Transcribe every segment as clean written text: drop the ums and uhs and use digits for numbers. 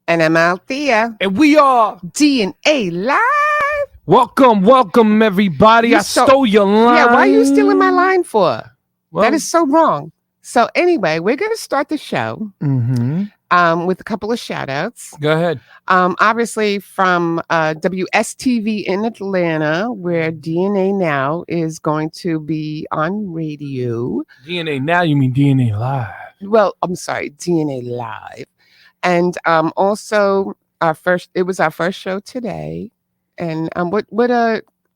And I'm Althea. And we are DNA Live. Welcome, everybody. I stole your line. Yeah, why are you stealing my line for? Well, that is so wrong. So anyway, we're going to start the show with a couple of shout-outs. Go ahead. Obviously from WSTV in Atlanta, where DNA Now is going to be on radio. DNA Now, you mean DNA Live? Well, I'm sorry, DNA Live. And also it was our first show today. And what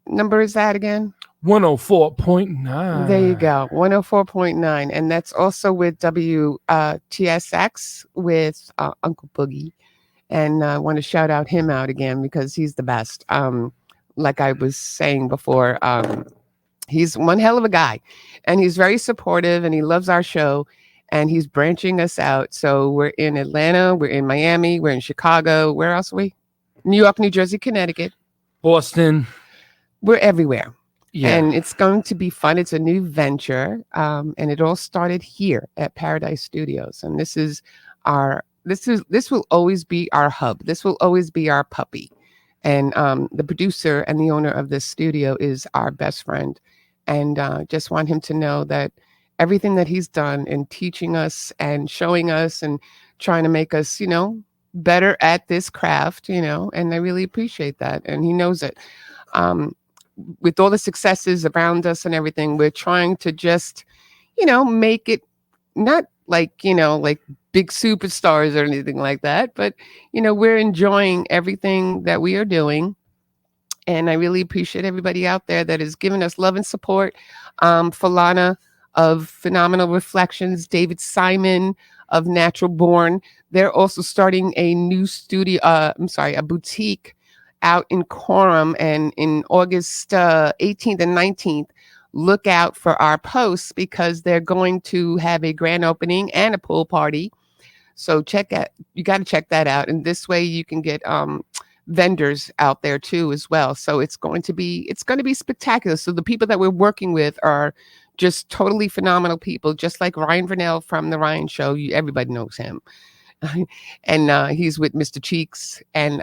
number is that again? 104.9. There you go, 104.9. And that's also with WTSX with Uncle Boogie. And I want to shout out him out again because he's the best. Like I was saying before, he's one hell of a guy. And he's very supportive and he loves our show. And he's branching us out. So we're in Atlanta, we're in Miami, we're in Chicago. Where else are we? New York, New Jersey, Connecticut. Boston. We're everywhere. Yeah. And it's going to be fun. It's a new venture. And it all started here at Paradise Studios. And this will always be our hub. This will always be our puppy. And the producer and the owner of this studio is our best friend. And just want him to know that everything that he's done in teaching us and showing us and trying to make us, better at this craft, and I really appreciate that. And he knows it. With all the successes around us and everything, we're trying to just, make it not like, like big superstars or anything like that, but, we're enjoying everything that we are doing. And I really appreciate everybody out there that is giving us love and support. Falana of Phenomenal Reflections, David Simon of Natural Born. They're also starting a new studio, a boutique out in Coram, and in August 18th and 19th, look out for our posts because they're going to have a grand opening and a pool party. So you got to check that out. And this way you can get vendors out there too as well. So it's going to be spectacular. So the people that we're working with are just totally phenomenal people, just like Ryan Vernell from The Ryan Show. Everybody knows him. And he's with Mr. Cheeks. And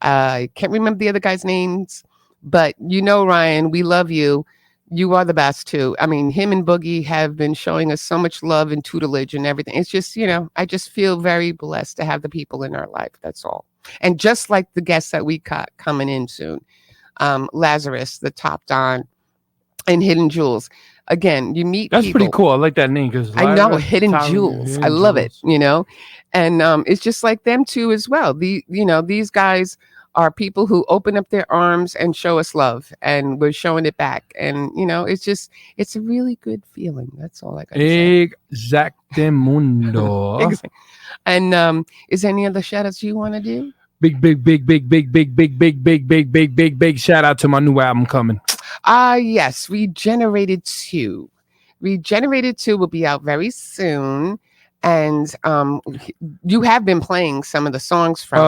I can't remember the other guys' names, but Ryan, we love you. You are the best too. I mean, him and Boogie have been showing us so much love and tutelage and everything. It's just, I just feel very blessed to have the people in our life. That's all. And just like the guests that we got coming in soon, Lazarus, the Top Don, and Hidden Jewels. Again, you meet That's people. Pretty cool. I like that name because I know Hidden Jewels. I love it. And it's just like them too as well. These guys are people who open up their arms and show us love, and we're showing it back. And it's a really good feeling. That's all I got to say. Exactamundo. And is there any other shout outs you want to do? Big shout out to my new album coming. Yes, Regenerated 2. Regenerated 2 will be out very soon. And you have been playing some of the songs from it.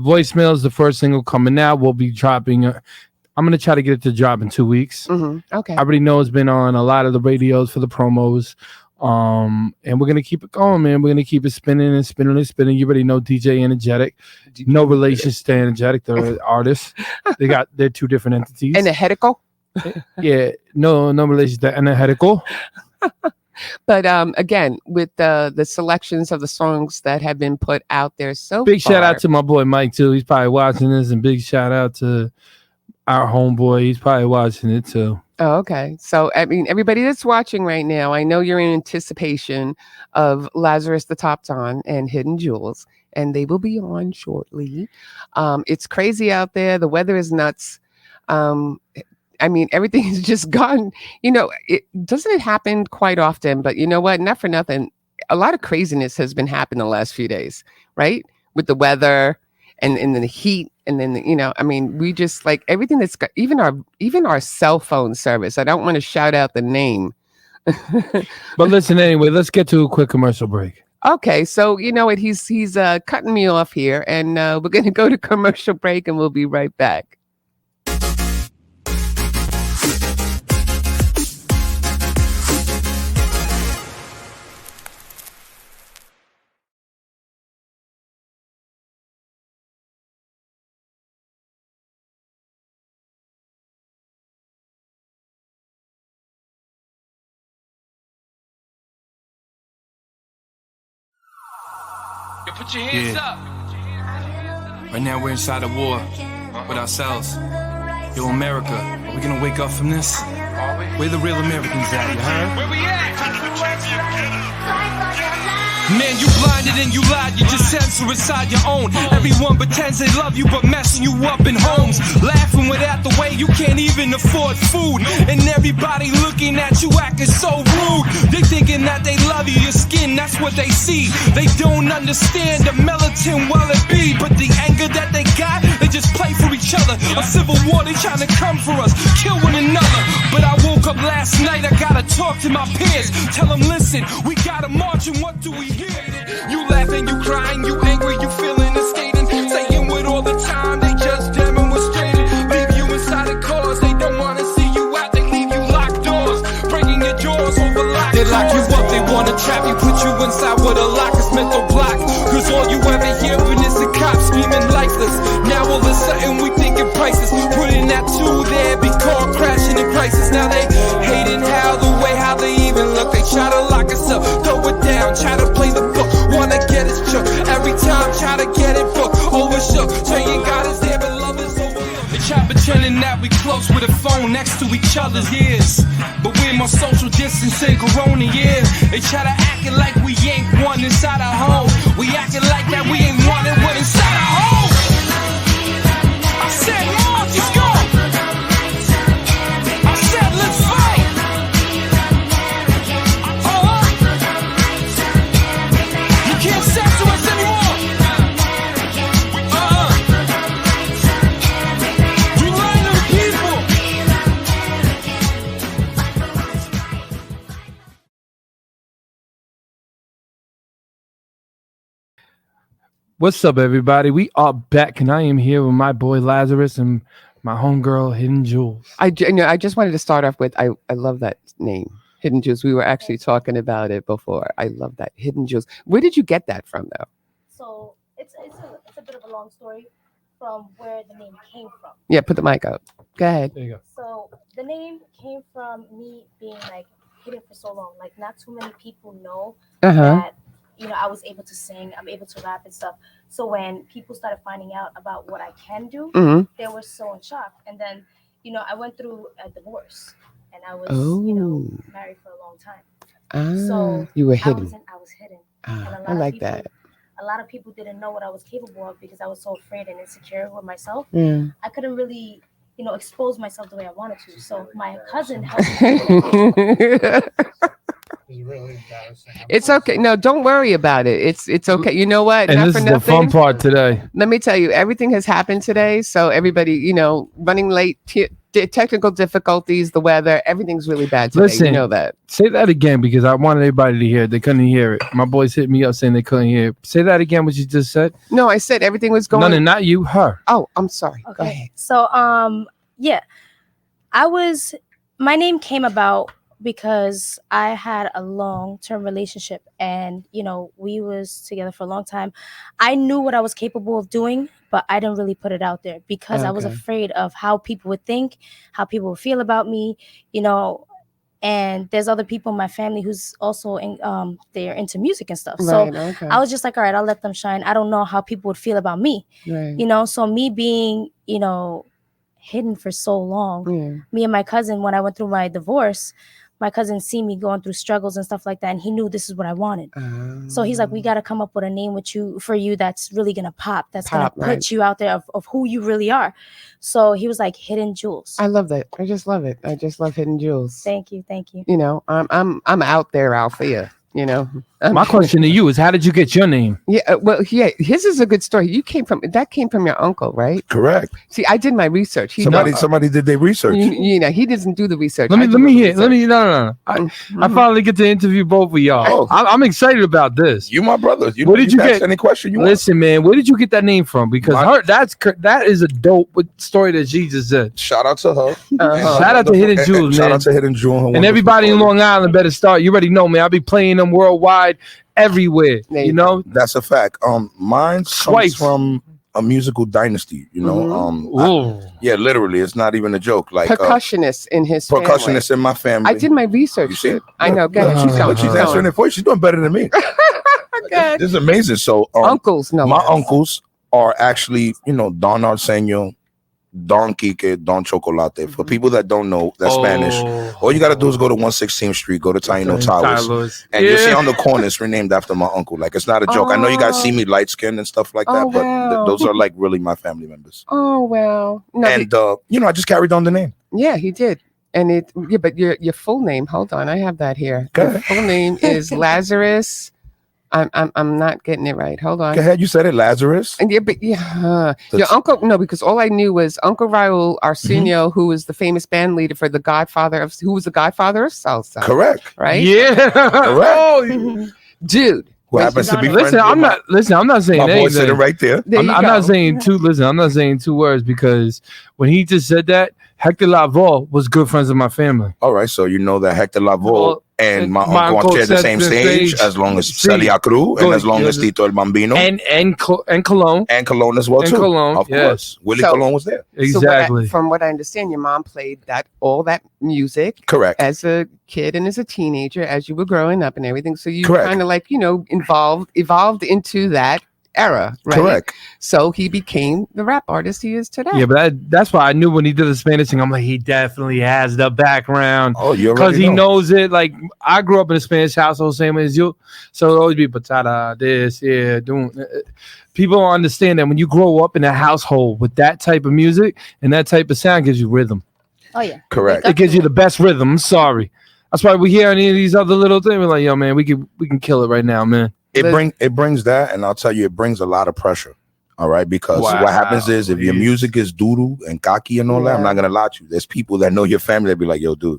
Voicemail is the first single coming out. We'll be dropping. I'm going to try to get it to drop in 2 weeks. Mm-hmm. Okay. I already know it's been on a lot of the radios for the promos. And we're going to keep it going, man. We're going to keep it spinning and spinning and spinning. You already know DJ Energetic. No relation to Energetic. They're artists. They're two different entities. Energetical? Yeah. No relation to Energetical. But again, with the selections of the songs that have been put out there so big far. Shout out to my boy Mike too. He's probably watching this, and big shout out to our homeboy. He's probably watching it too. Oh, okay. So I mean, everybody that's watching right now, I know you're in anticipation of Lazarus, the Top Don, and Hidden Jewels, and they will be on shortly. It's crazy out there. The weather is nuts. I mean, everything has just gone, it doesn't happen quite often, but you know what? Not for nothing. A lot of craziness has been happening the last few days, right? With the weather and then the heat. And then, we just like everything that's got, even our cell phone service. I don't want to shout out the name. But listen, anyway, let's get to a quick commercial break. Okay. So, you know what? He's cutting me off here, and we're going to go to commercial break, and we'll be right back. Put your hands up. Right now we're inside a war with ourselves. Yo, America, are we gonna wake up from this? Where the real Americans at, you heard? Where we at? Man, you blinded and you lied, you just censor inside your own. Everyone pretends they love you, but messing you up in homes. Laughing without the way you can't even afford food. And everybody looking at you acting so rude. They thinking that they love you, your skin, that's what they see. They don't understand the militant well it be. But the anger that they got, they just play for each other. A civil war, they trying to come for us, kill one another. But I woke up last night, I gotta talk to my peers. Tell them, listen, we gotta march and what do we hear? You laughing, you crying, you angry, you feeling and skating. Saying with all the time, they just demonstrated. Leave you inside the cars, they don't wanna see you out, they leave you locked doors. Breaking your jaws over locked doors. They lock you up, they wanna trap you, put you inside with a lock, it's mental block. Cause all you ever hear is the cops screaming lifeless. Now all of a sudden we thinking prices. Putting that two there, be caught crashing in crisis. Now they hating how the way how they even look. They try to lock us up, throw it down, try to play the book. Wanna get us shook, every time try to get it booked. Overshook, saying God is there but love is over. They try pretending that we close with a phone next to each other's ears. But we're more social distancing corona years. They try to act it like we ain't one inside our home. We acting like that we ain't one and one inside our home. I said March, let's go. I said let's fight. You can't censor us anymore. You lying to the people. What's up, everybody? We are back, and I am here with my boy Lazarus and my homegirl Hidden Julez. I just wanted to start off with I love that name, Hidden Julez. We were actually talking about it before. I love that, Hidden Julez. Where did you get that from, though? So it's a bit of a long story from where the name came from. Yeah, put the mic up. Go ahead. There you go. So the name came from me being like hidden for so long. Like not too many people know that I was able to sing, I'm able to rap and stuff. So when people started finding out about what I can do, they were so in shock. And then, I went through a divorce and I was, married for a long time. So you were hidden. I was hidden. I like that. A lot of people didn't know what I was capable of because I was so afraid and insecure with myself. Yeah. I couldn't really, expose myself the way I wanted to. So my cousin helped me. It's really embarrassing. It's okay. No, don't worry about it. It's okay. You know what? And Not this for is nothing. the fun part today. Let me tell you, everything has happened today. So everybody, running late, technical difficulties, the weather, everything's really bad today. Listen, you know that. Say that again because I wanted everybody to hear it. They couldn't hear it. My boys hit me up saying they couldn't hear it. Say that again, what you just said. No, I said everything was going. No, not you, her. Oh, I'm sorry. Okay. Go ahead. So, my name came about because I had a long-term relationship and, we was together for a long time. I knew what I was capable of doing, but I didn't really put it out there because I was afraid of how people would think, how people would feel about me, and there's other people in my family who's also they're into music and stuff. So I was just like, all right, I'll let them shine. I don't know how people would feel about me, so me being, hidden for so long, me and my cousin, when I went through my divorce, my cousin seen me going through struggles and stuff like that, and he knew this is what I wanted. So he's like, we got to come up with a name for you that's really gonna pop, that's gonna put you out there of who you really are. So he was like, Hidden Julez. I love that. I just love it. I just love Hidden Julez. Thank you. I'm out there, Althea. My question to you is, how did you get your name? His is a good story. That came from your uncle, right? Correct. See, I did my research. Somebody did their research. He doesn't do the research. No. I finally get to interview both of y'all. I'm excited about this. You my brother. Where did you get any question you Listen, man, where did you get that name from? Because that is a dope story that she just said. Shout out to her. Shout out to Hidden Julez, man. Shout out to Hidden Julez. And everybody in Long Island better start. You already know, man. I'll be playing them worldwide, everywhere. That's a fact. Mine comes from a musical dynasty. Yeah, literally, it's not even a joke. Like percussionists in his family. Percussionists in my family. I did my research. You see? I know. Go ahead. She's answering it for you. She's doing better than me. Okay. This is amazing. So Uncles, no. my uncles are actually, Don Arsenio, Don Quique, Don Chocolate. For people that don't know, that's Spanish. All you got to do is go to 116th Street, go to Taino Towers, and you'll see on the corner it's renamed after my uncle. Like, it's not a joke. I know you guys see me light skinned and stuff like that, but those are like really my family members. Oh, well. No, and, I just carried on the name. Yeah, he did. And but your full name, hold on, I have that here. Your full name is Lazarus. I'm not getting it right. Hold on. Go ahead. You said it, Lazarus. And your uncle. No, because all I knew was Uncle Raul Arsenio, who was the famous band leader for who was the Godfather of salsa. Correct. Right. Yeah. Correct. Dude. Who happens to be listen, I'm not saying my anything. boy sitting right there. I'm not saying I'm not saying two words because when he just said that, Hector Lavoe was good friends with my family. All right, so you know that Hector Lavoe and my uncle share the same stage as long as Celia Cruz and as long as Tito El Bambino and Colón as well too. Colón, of course, Willie Colón was there. Exactly. So from what I understand, your mom played all that music, correct, as a kid and as a teenager, as you were growing up and everything. So you kind of like evolved into that era, right? Correct. So he became the rap artist he is today. Yeah, but that's why I knew when he did the Spanish thing, I'm like, he definitely has the background. Oh, you because he knows it. Like, I grew up in a Spanish household, same as you. So it'll always be patata, this, yeah, doing. People don't understand that when you grow up in a household with that type of music and that type of sound, gives you rhythm. Oh yeah, correct. It gives you the best rhythm. I'm sorry. That's why we hear any of these other little things. We're like, yo, man, we can kill it right now, man. It brings that, and I'll tell you, it brings a lot of pressure. All right, because what happens is if your music is doodoo and cocky and all that, I'm not gonna lie to you. There's people that know your family that be like, yo, dude,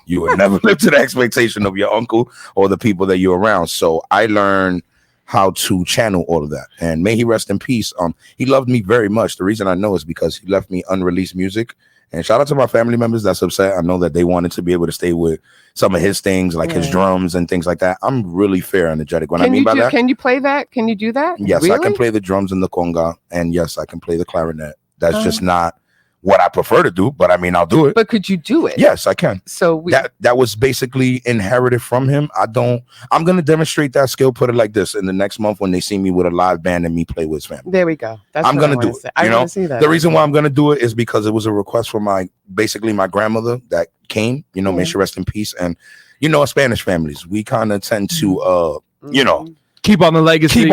you would never live to the expectation of your uncle or the people that you're around. So I learned how to channel all of that, and may he rest in peace. He loved me very much. The reason I know is because he left me unreleased music. And shout out to my family members that's upset. I know that they wanted to be able to stay with some of his things, like his drums and things like that. I'm really fair energetic. What I mean by that, can you play that? Can you do that? Yes, really? I can play the drums and the conga, and yes, I can play the clarinet. That's just not what I prefer to do, but I mean, I'll do it. But could you do it? Yes, I can. So that was basically inherited from him. I'm going to demonstrate that skill, put it like this, in the next month when they see me with a live band and me play with his family. There we go. I'm going to do it. I want to see that. The reason why I'm going to do it is because it was a request from my grandmother that came, may she rest in peace. And, as Spanish families, we kind of tend to, keep on the legacy.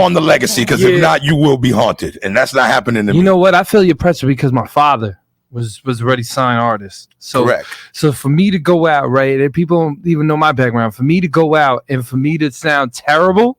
Because if not, you will be haunted. And that's not happening to me. You know what? I feel your pressure because my father was already signed artist. So, correct. So for me to go out, right, and people don't even know my background, for me to go out and for me to sound terrible,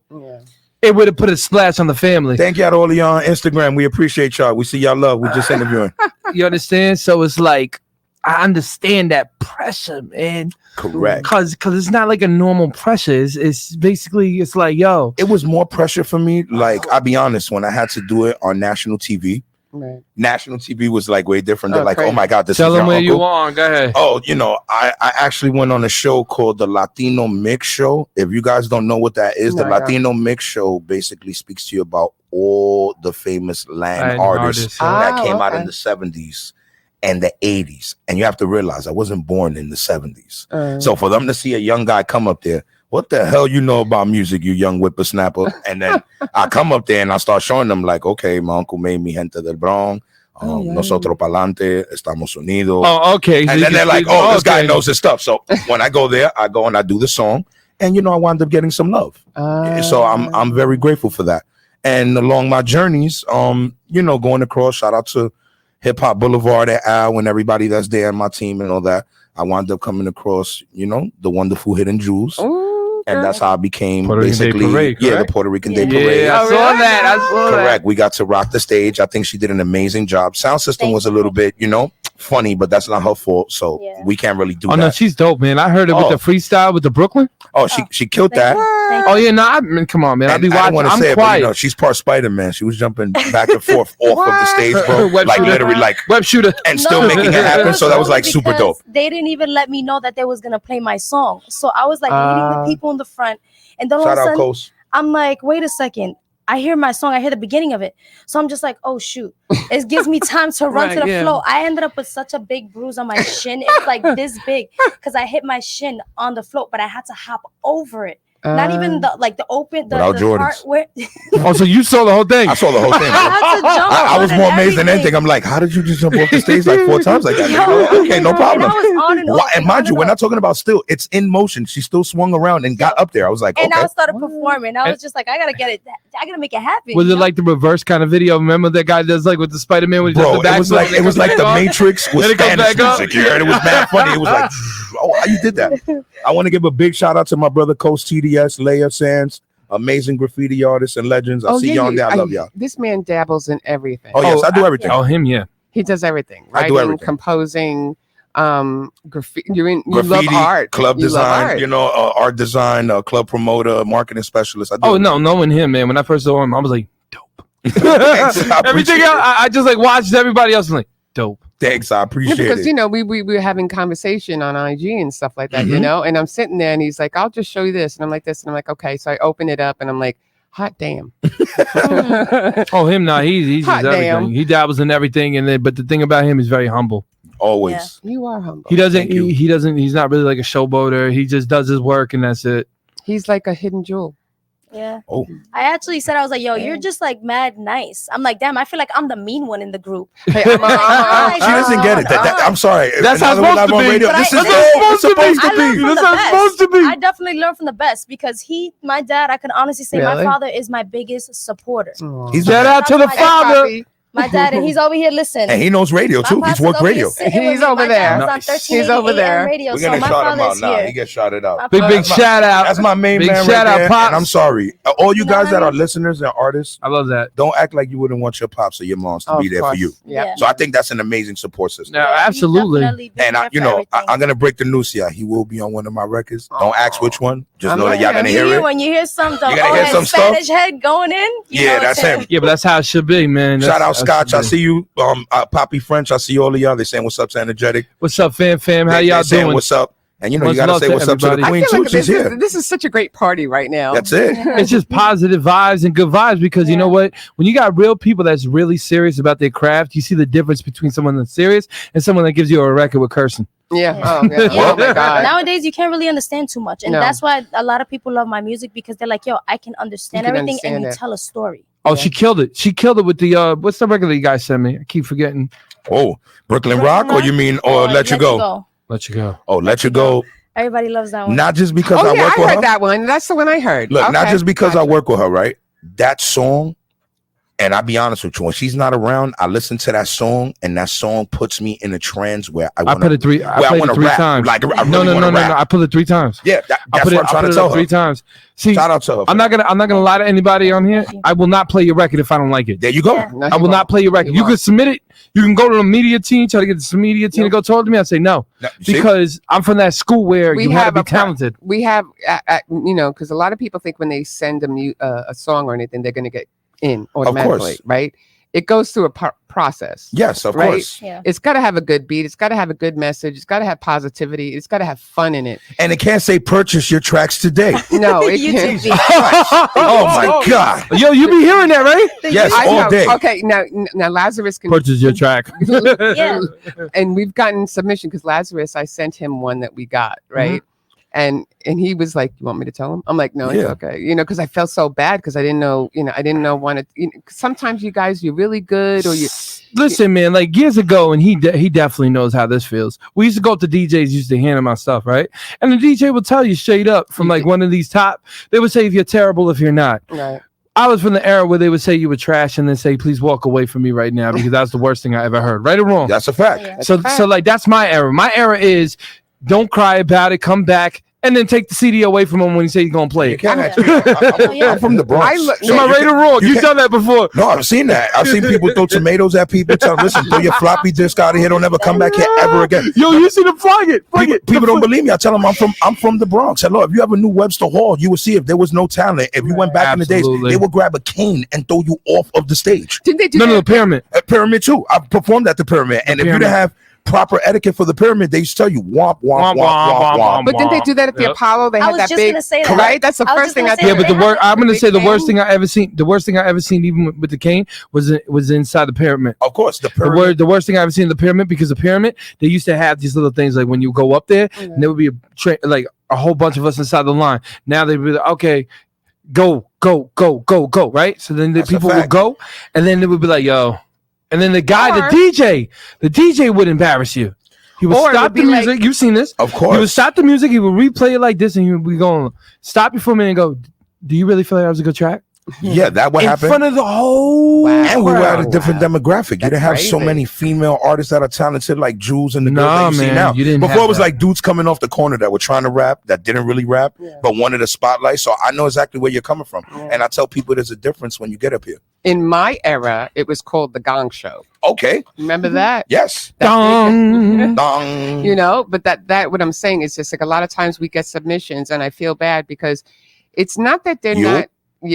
it would have put a splash on the family. Thank y'all to all of y'all on Instagram. We appreciate y'all. We see y'all love. We're just interviewing. You understand? So it's like, I understand that pressure, man. Correct. Because it's not like a normal pressure. It's basically, it's like, yo. It was more pressure for me. Like, I'll be honest, when I had to do it on national TV, right. National TV was like way different. They're like, crazy. Oh my God, this Tell is them where uncle. you on. Go ahead. Oh, I actually went on a show called the Latino Mix Show. If you guys don't know what that is, the Latino Mix Show basically speaks to you about all the famous Latin artists that came out in the 70s and the 80s. And you have to realize I wasn't born in the 70s. So for them to see a young guy come up there, what the hell you know about music, you young whippersnapper? And then I come up there and I start showing them like, okay, my uncle made me Gente del Bronx. Nosotros pa'lante, Estamos Unidos. Oh, okay. And then they're like, oh, this guy knows his stuff. So when I go there, I go and I do the song. And, I wound up getting some love. So I'm very grateful for that. And along my journeys, going across, shout out to Hip Hop Boulevard at Al and everybody that's there and my team and all that. I wound up coming across, the wonderful Hidden Jewels. And that's how I became basically, the Puerto Rican Day Parade. Yeah, I saw that. Correct. We got to rock the stage. I think she did an amazing job. Sound system was a little bit, funny, but that's not her fault. So we can't really do that. Oh, no, she's dope, man. I heard it with the freestyle with the Brooklyn. Oh, she killed that. Oh, yeah, no, come on, man. I'll be watching. I'm quiet. But, she's part Spider-Man. She was jumping back and forth off of the stage, bro. Like shooter. Literally, like web shooter. And still making it happen. So that was like super dope. They didn't even let me know that they was going to play my song. So I was like leading the people in the front. And then all of a sudden, I'm like, wait a second. I hear my song. I hear the beginning of it. So I'm just like, oh, shoot. It gives me time to run to the flow. I ended up with such a big bruise on my shin. It was like this big because I hit my shin on the float, but I had to hop over it. Not even the open the Without Jordans. part where Oh, so you saw the whole thing? I saw the whole thing. I had to jump I on was and more amazed than everything. anything. I'm like, how did you just jump off the stage like 4 times like that? Yo, Okay, no problem. And I was on and off. And mind you, we're not talking about still. It's in motion. She still swung around and got up there. I was like, And okay. I started performing. I was just like, I gotta get it. I gotta make it happen. Was it like the reverse kind of video? Remember that guy does like with the Spider-Man when he does Bro, the back it was like the Matrix with Then it goes Spanish back up. music here, and it was mad funny. It was like, oh, how you did that? I want to give a big shout out to my brother Coach TDS, Leia Sands, amazing graffiti artists and legends. I see y'all there. I love y'all. This man dabbles in everything. Oh yes, I do everything. Oh, him, yeah. He does everything. I Writing, do everything. composing, graffiti. You love Graffiti, art, club You love design, art. you know, art design, club promoter, marketing specialist. I do Oh, everything. no, knowing him, man. When I first saw him, I was like, dope. Thanks, I Everything appreciate else, it. I just like watched everybody else and like, dope. Thanks, I Yeah, appreciate because it. you know we were having conversation on IG and stuff like that, you Mhm. know, and I'm sitting there and he's like, I'll just show you this, and I'm like this, and I'm like, okay, so I open it up and I'm like, hot damn. Oh, him, nah, he's Hot just everything. damn. He dabbles in everything, and then but the thing about him is very humble. Always. You are humble. He doesn't. Thank you. He doesn't. He's not really like a showboater. He just does his work, and that's it. He's like a hidden jewel. Yeah. Oh. I actually said, I was like, yo, you're just like mad nice. I'm like, damn, I feel like I'm the mean one in the group. Hey, She doesn't get it. I'm sorry. That's how it's Now that we're supposed live to on be. radio, But This I- is but all it's it's supposed I to learned be. from That's the how it's best. supposed to be. I definitely learned from the best because my dad, I can honestly say Really? my father is my biggest supporter. Aw. He's Shout out to the Hey, father. Papi. My dad, and he's over here listening. And he knows radio My too. He's pops is worked over here radio. sitting with He's me. over My dad there. was on Nice. 1380 He's over there. AM radio, We're so gonna my shout him father's out now. here. He gets shouted out. Big That's shout out. That's my main Big man shout right out, there. Pops. And I'm sorry. All you You know guys what that I are mean? listeners and artists, I love that. don't act like you wouldn't want your pops or your moms to Of be there for course. you. Yep. Yeah. So I think that's an amazing support system. No, Yeah, he's absolutely. definitely been And there you for know, everything. I'm gonna break the news here. He will be on one of my records. Don't ask which one. Just I'm know that like, y'all gonna yeah. hear it. When you hear something, You gotta hear some stuff? Spanish head going in. Yeah, know that's it's him. Yeah, but that's how it should be, man. Shout out That's Scotch. I should be. see you. Poppy French. I see all of y'all. They saying what's up to Energetic. What's up, fam? How They y'all saying doing? what's up. And you know, Much you gotta love say to what's up to the everybody. I queen feel too. like She's here. this is such a great party right now. That's it. It's just positive vibes and good vibes because you know what? When you got real people that's really serious about their craft, you see the difference between someone that's serious and someone that gives you a record with cursing. Yeah. Yeah. Oh, yeah. Yeah. Oh my God. Nowadays, you can't really understand too much, and No. that's why a lot of people love my music because they're like, "Yo, I can understand You can everything, and understand you it. tell a story." Oh, Yeah. she killed it. She killed it with the what's the record that you guys sent me? I keep forgetting. Oh, Brooklyn Brooklyn Rock, or Rock? you mean, or Let You Go? Let you go. Oh, Let You Go. Everybody loves that one. Not just because Oh I yeah, work I with heard her. that one. That's the one I heard. Look, not Okay. just because I Gotcha. work with her, right? That song, and I'll be honest with you, when she's not around, I listen to that song, and that song puts me in a trance where I I want put it three. I played it three rap. times. Like, I really no. wanna rap. I put it 3 times. Yeah, I that's put what it. I'm I trying put to it tell up her. 3 times. See, Shout out to her. I'm not gonna lie to anybody on here. I will not play your record if I don't like it. There you go. Yeah. No, I he will won't. not play your record. He You won't. can submit it. You can go to the media team, try to get the media team to go talk to me. I say no Now, see? because I'm from that school where We you have to have be a pro- talented. We have, you know, because a lot of people think when they send a song or anything, they're going to get in automatically, right? It goes through a process. Yes, of Right? course. Yeah. It's got to have a good beat. It's got to have a good message. It's got to have positivity. It's got to have fun in it. And it can't say purchase your tracks today. No, it YouTube can't. beat. Oh my God. Yo, you be hearing that, right? Yes, I all know. day. Okay, now Lazarus can, Purchase your track. Yeah. and we've gotten submission because Lazarus, I sent him one that we got, right? And he was like, "You want me to tell him?" I'm like, "No, it's Yeah. okay." You know, because I felt so bad because I didn't know sometimes you guys, you're really good, or you. Listen, man, like years ago, and he definitely knows how this feels. We used to go up to DJs, used to hand him our stuff, right? And the DJ would tell you straight up from like one of these top, they would say if you're terrible, if you're not. Right. I was from the era where they would say you were trash and then say, please walk away from me right now because that's the worst thing I ever heard. Right or wrong? That's a fact. Yeah. That's So a fact. so like that's my era. My era is don't cry about it, come back, and then take the CD away from him when he says he's gonna play You it. can't Yeah. actually. I'm from the Bronx. I Am I right or wrong? you You've can't- done that before. No, I've seen that. I've seen people throw tomatoes at people. Tell them, listen, throw your floppy disk out of here. Don't ever come back here ever again. Yo, you see them flag it. People don't believe me. I tell them I'm from the Bronx. Hello, if you ever knew Webster Hall, you would see if there was no talent. If you went back in the Absolutely. days, they would grab a cane and throw you off of the stage. Didn't they do No, that? the pyramid. At Pyramid too. I performed at the Pyramid, and if you Pyramid. didn't have proper etiquette for the pyramid. They used to tell you womp womp womp womp womp. But didn't they do that at the Apollo? They I had was that just big. gonna say that. Right? That's the I was first just thing gonna I say did. Yeah, but I'm gonna big say the cane. worst thing I ever seen. The worst thing I ever seen, even with the cane, was inside the pyramid. Of course, the pyramid. The worst thing I ever seen in the pyramid, because the pyramid, they used to have these little things like when you go up there, and there would be like a whole bunch of us inside the line. Now they'd be like, okay, go, right? So then the people would go, and then they would be like, yo, and then the guy, the DJ would embarrass you. He would stop the music. Like, you've seen this, of course. He would stop the music. He would replay it like this, and he would be going, stop you for a minute and go, do you really feel like that was a good track? Yeah, that would happen in front of the whole. And we were at a different demographic. You didn't have so many female artists that are talented like Julez and the girls that you see now. Before it was like dudes coming off the corner that were trying to rap, that didn't really rap, but wanted a spotlight. So I know exactly where you're coming from. And I tell people there's a difference when you get up here. In my era, it was called the Gong Show. Okay. Remember that? Yes. Dong. Dong. You know, but that what I'm saying is just like a lot of times we get submissions and I feel bad because it's not that they're not.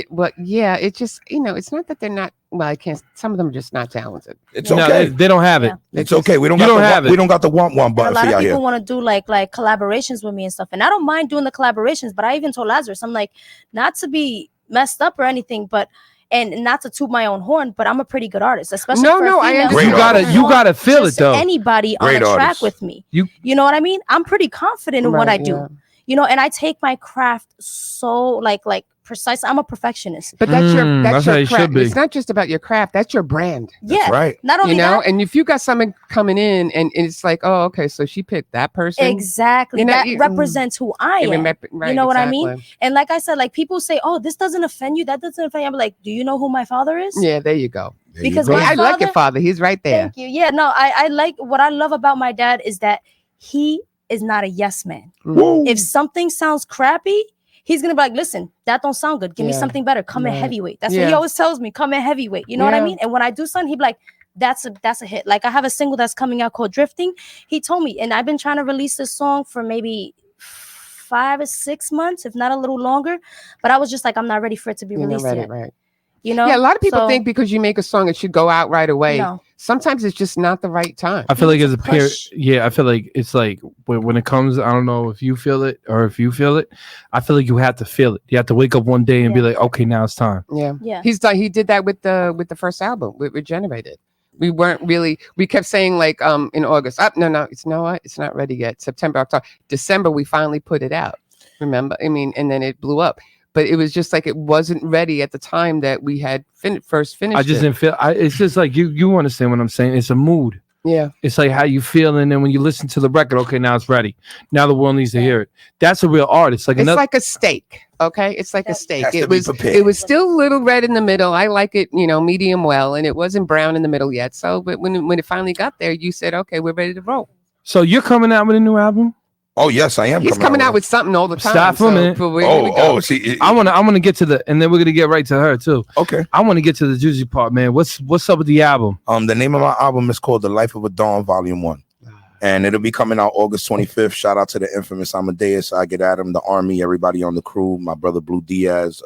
Well, yeah, it's just, it's not that they're not. Well, I can't. Some of them are just not talented. It's okay. They don't have it. It's okay. We don't got the want button for y'all here. A lot of people want to do like collaborations with me and stuff, and I don't mind doing the collaborations. But I even told Lazarus, I'm like, not to be messed up or anything, but. And not to toot my own horn, but I'm a pretty good artist, especially for a female. I understand. You gotta feel it though. Anybody on the track with me, you know what I mean? I'm pretty confident in what I do, and I take my craft so like precise. I'm a perfectionist. But that's your craft. It's not just about your craft. That's your brand. That's right. Not only that, and if you got someone coming in and it's like, oh, okay, so she picked that person. Exactly. That represents who I am. Right, you know what I mean? And like I said, like people say, oh, this doesn't offend you. That doesn't offend you. I'm like, do you know who my father is? Yeah, there you go. Because I like your father. He's right there. Thank you. Yeah, no, I like what I love about my dad is that he is not a yes man. Mm. If something sounds crappy, he's gonna be like, listen, that don't sound good. Give me something better. Come in heavyweight. That's what he always tells me. Come in heavyweight. You know what I mean? And when I do something, he'd be like, that's a hit. Like I have a single that's coming out called Drifting. He told me, and I've been trying to release this song for maybe 5 or 6 months, if not a little longer. But I was just like, I'm not ready for it to be released yet. Right. Yeah, a lot of people think because you make a song, it should go out right away. No. Sometimes it's just not the right time. I feel like as a period, I feel like it's like when it comes, I don't know if you feel it or if you feel it. I feel like you have to feel it. You have to wake up one day and be like, okay, now it's time. Yeah. He did that with the first album with Regenerated. We weren't really. We kept saying like in August. No, it's not ready yet. September, October, December. We finally put it out. Remember? I mean, and then it blew up. But it was just like it wasn't ready at the time that we had first finished. I just didn't feel. It's just like you understand what I'm saying. It's a mood. Yeah. It's like how you feel, and then when you listen to the record, okay, now it's ready. Now the world needs to hear it. That's a real artist. Like it's like a steak. Okay, it's like a steak. It was still a little red in the middle. I like it, medium well, and it wasn't brown in the middle yet. So, but when it finally got there, you said, okay, we're ready to roll. So you're coming out with a new album? Oh yes, I am. He's coming out with something all the time. Stop for a minute. See, I want to get to the, and then we're gonna get right to her too. Okay. I want to get to the juicy part, man. What's up with the album? The name of my album is called The Life of a Dawn, Volume 1, and it'll be coming out August 25th. Shout out to the infamous Amadeus, I Get Adam, the Army, everybody on the crew, my brother Blue Diaz,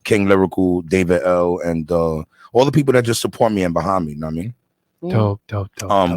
King Lyrical, David L, and all the people that just support me and behind me. You know what I mean? Dope.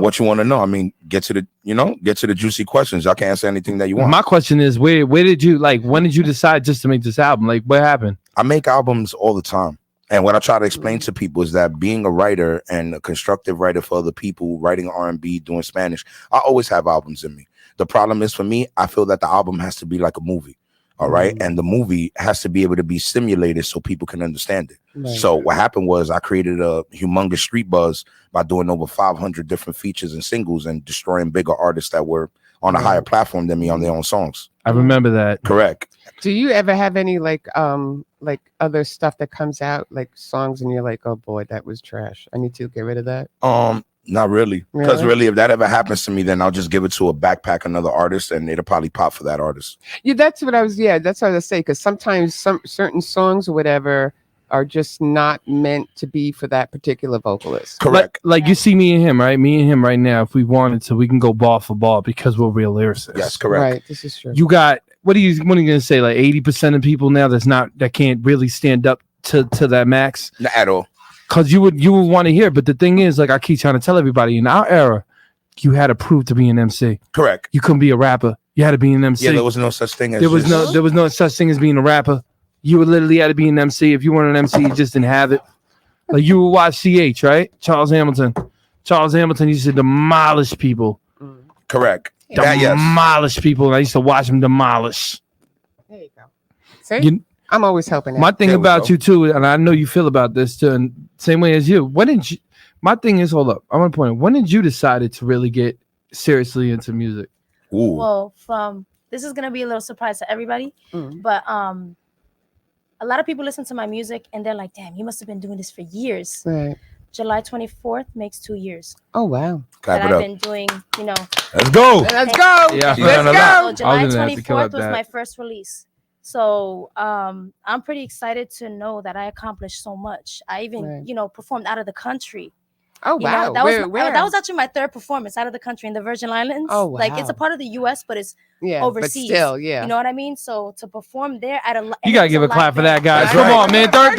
What you want to know? I mean, get to the juicy questions. Y'all can answer anything that you want. My question is, where did you when did you decide just to make this album? Like, what happened? I make albums all the time. And what I try to explain to people is that being a writer and a constructive writer for other people, writing R&B, doing Spanish, I always have albums in me. The problem is for me, I feel that the album has to be like a movie. All right. And the movie has to be able to be simulated so people can understand it. Right. So what happened was I created a humongous street buzz by doing over 500 different features and singles and destroying bigger artists that were on a higher platform than me on their own songs. I remember that. Correct. Do you ever have any like other stuff that comes out, like songs, and you're like, oh boy, that was trash, I need to get rid of that? Not really. Because really, if that ever happens to me, then I'll just give it to a backpack, another artist, and it'll probably pop for that artist. Yeah, that's what I was saying. Because sometimes some certain songs or whatever are just not meant to be for that particular vocalist. Correct. Like you see me and him, right? Me and him right now, if we wanted to, we can go ball for ball because we're real lyricists. Yes, correct. Right, this is true. You got, what are you gonna say? Like 80% of people now that can't really stand up to that max? Not at all. Because you would want to hear, but the thing is, like I keep trying to tell everybody, in our era, you had to prove to be an MC. Correct. You couldn't be a rapper. You had to be an MC. Yeah, there was no such thing as there was no such thing as being a rapper. You would literally had to be an MC. If you weren't an MC, you just didn't have it. Like you would watch CH, right? Charles Hamilton. Charles Hamilton used to demolish people. Correct. Demolish people. And I used to watch him demolish. There you go. See? I'm always helping out. My thing about you too, and I know you feel about this too, and same way as you. When did you? My thing is, hold up. I want to point out. When did you decide to really get seriously into music? Ooh. Well, this is gonna be a little surprise to everybody, but a lot of people listen to my music and they're like, "Damn, you must have been doing this for years." Right. July 24th makes 2 years. Oh wow! Clap that it I've up. been doing, Let's go. Let's go. Yeah, Let's go. So July 24th was my first release. So I'm pretty excited to know that I accomplished so much. I even, performed out of the country. Oh wow! Where? That was where? actually my third performance out of the country in the Virgin Islands. Oh wow! Like it's a part of the U.S., but it's overseas. But still, yeah. You know what I mean? So to perform there at a you gotta give a clap for that, guys. That's Come right. on, man. Third,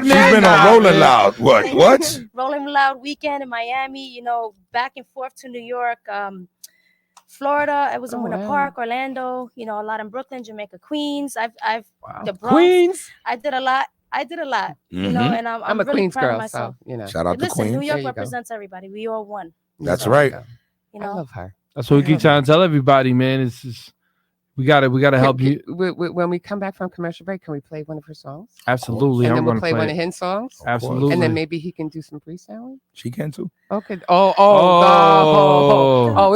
man. She's been on Rolling Loud. What? Rolling Loud weekend in Miami. Back and forth to New York, Florida. I was in Winter Park, Orlando. A lot in Brooklyn, Jamaica, Queens. The Bronx. Queens. I did a lot. And I'm a really Queens proud of girl, myself. so Shout out to Listen, Queens. New York There you represents everybody. We all one. That's right. You I know, love her. That's what we keep trying to tell everybody, man. It's just we gotta help you. When we come back from commercial break, can we play one of her songs? Absolutely, And then I'm we'll gonna play one of his songs. Absolutely, And then maybe he can do some freestyling. She can too. Okay.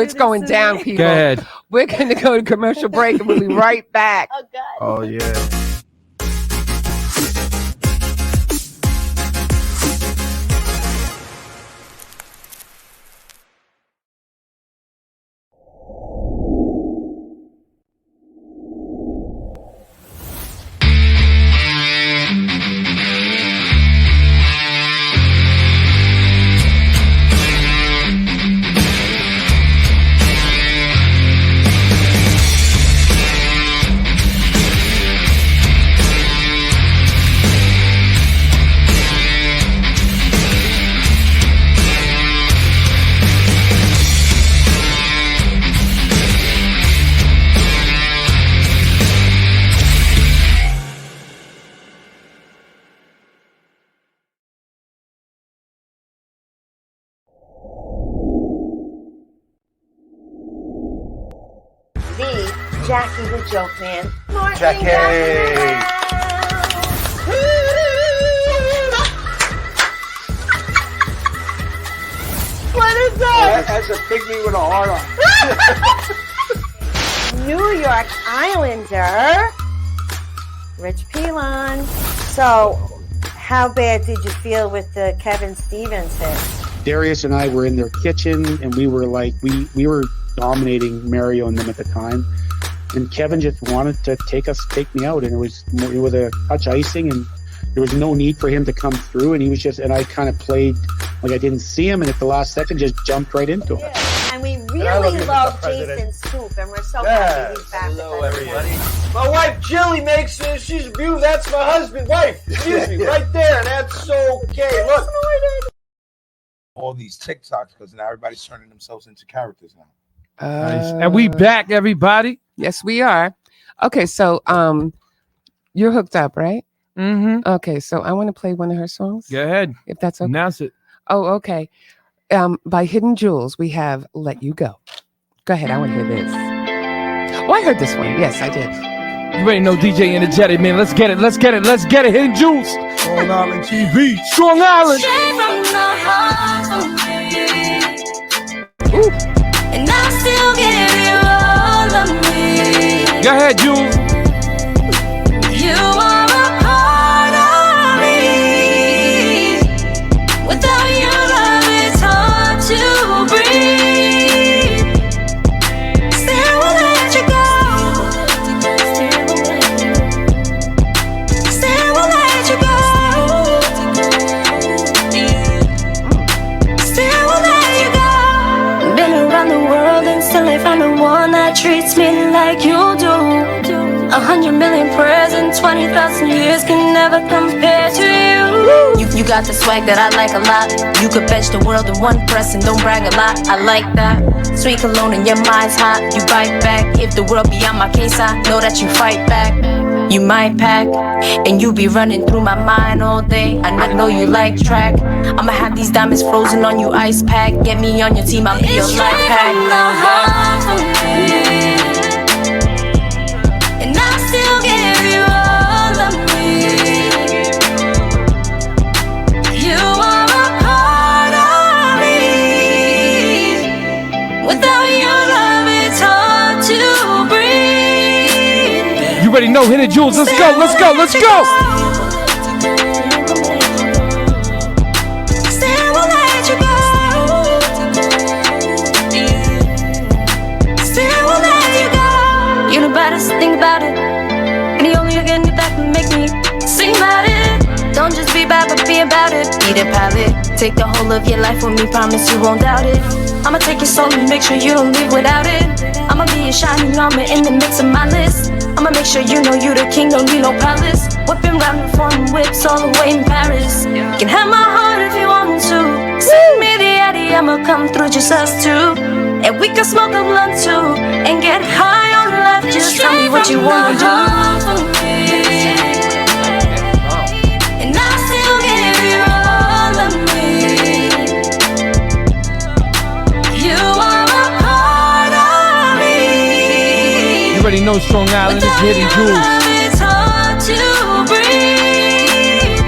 It's going down, people. Go ahead. We're going to go to commercial break and we'll be right back. oh God. Oh yeah. Jackie the Joke Man. Jackie. What is that? That's a pygmy with a heart on. New York Islander, Rich Pilon. So, how bad did you feel with the Kevin Stevens hit? Darius and I were in their kitchen, and we were like, we were dominating Mario and them at the time. And Kevin just wanted to take me out, and it was a touch icing, and there was no need for him to come through. And he was and I kind of played like I didn't see him, and at the last second, just jumped right into it. And we really love Jason Scoop, and we're so happy he's back. Hello, everybody. My wife Jilly makes she's beautiful. That's my husband, wife. Excuse me, right there. That's okay. Look. All these TikToks because now everybody's turning themselves into characters now. Nice. And we back, everybody. Yes, we are. Okay, so you're hooked up, right? Mm-hmm. Okay, so I want to play one of her songs. Go ahead. If that's okay. Announce it. Oh, okay. By Hidden Jewels, we have Let You Go. Go ahead, I want to hear this. Oh, I heard this one. Yes, I did. You already know DJ Energetic, man. Let's get it. Hidden Jewels. Strong Island TV. Strong Island. Ooh. And I still give you all of me. Go ahead, Jules. You are a part of me. Without your love, it's hard to breathe. Still won't let you go. Still won't let you go. Still won't let you go. Been around the world and still ain't found the one that treats me like you do. 100 million prayers and 20,000 years can never compare to you. You got the swag that I like a lot. You could bench the world in one press and don't brag a lot. I like that. Sweet cologne and your mind's hot. You bite back. If the world be on my case, I know that you fight back. You might pack, and you be running through my mind all day. I know you like track. I'ma have these diamonds frozen on you, ice pack. Get me on your team, I'll be your life pack. And I still give you all of me. You are a part of me. Without your love, it's hard to breathe. You already know, hit it, Julez. Let's go, let's go, let's go. Still won't let you go. Still won't let you go. You're the baddest thing about it. And the only again that can make me sing about it. Don't just be bad, but be about it. Be the pilot. Take the whole of your life with me, promise you won't doubt it. I'ma take your soul and make sure you don't leave without it. I'ma be a shining armor in the mix of my list. I'ma make sure you know you the king, don't need no palace. Whipping round and foreign whips all the way in Paris. You can have my heart if you want to. Send me the Addy, I'ma come through just us two. And we can smoke a blunt too. And get high on life, just tell me what you wanna do. And I still give you all of me. You are a part of me. You already know Strong Island is hitting Julez. It's hard to breathe.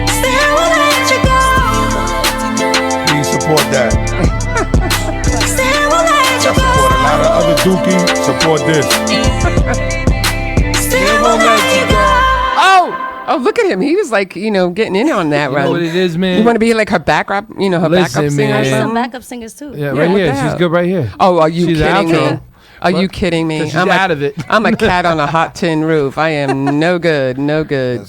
Still won't let you go. Please support that. Still won't let you Support a lot of other Dookie. Support this. Still won't let you go. Oh, look at him. He was like, getting in on that You run. know what it is, man? You want to be like her backup, her Listen, backup singer or man. Some something? backup singers too. Yeah, Yeah, right what here. the She's hell? good right here. Oh, are you She's kidding the outro. me? Are you kidding me? 'Cause she's out of it. I'm a cat on a hot tin roof. I am no good, no good.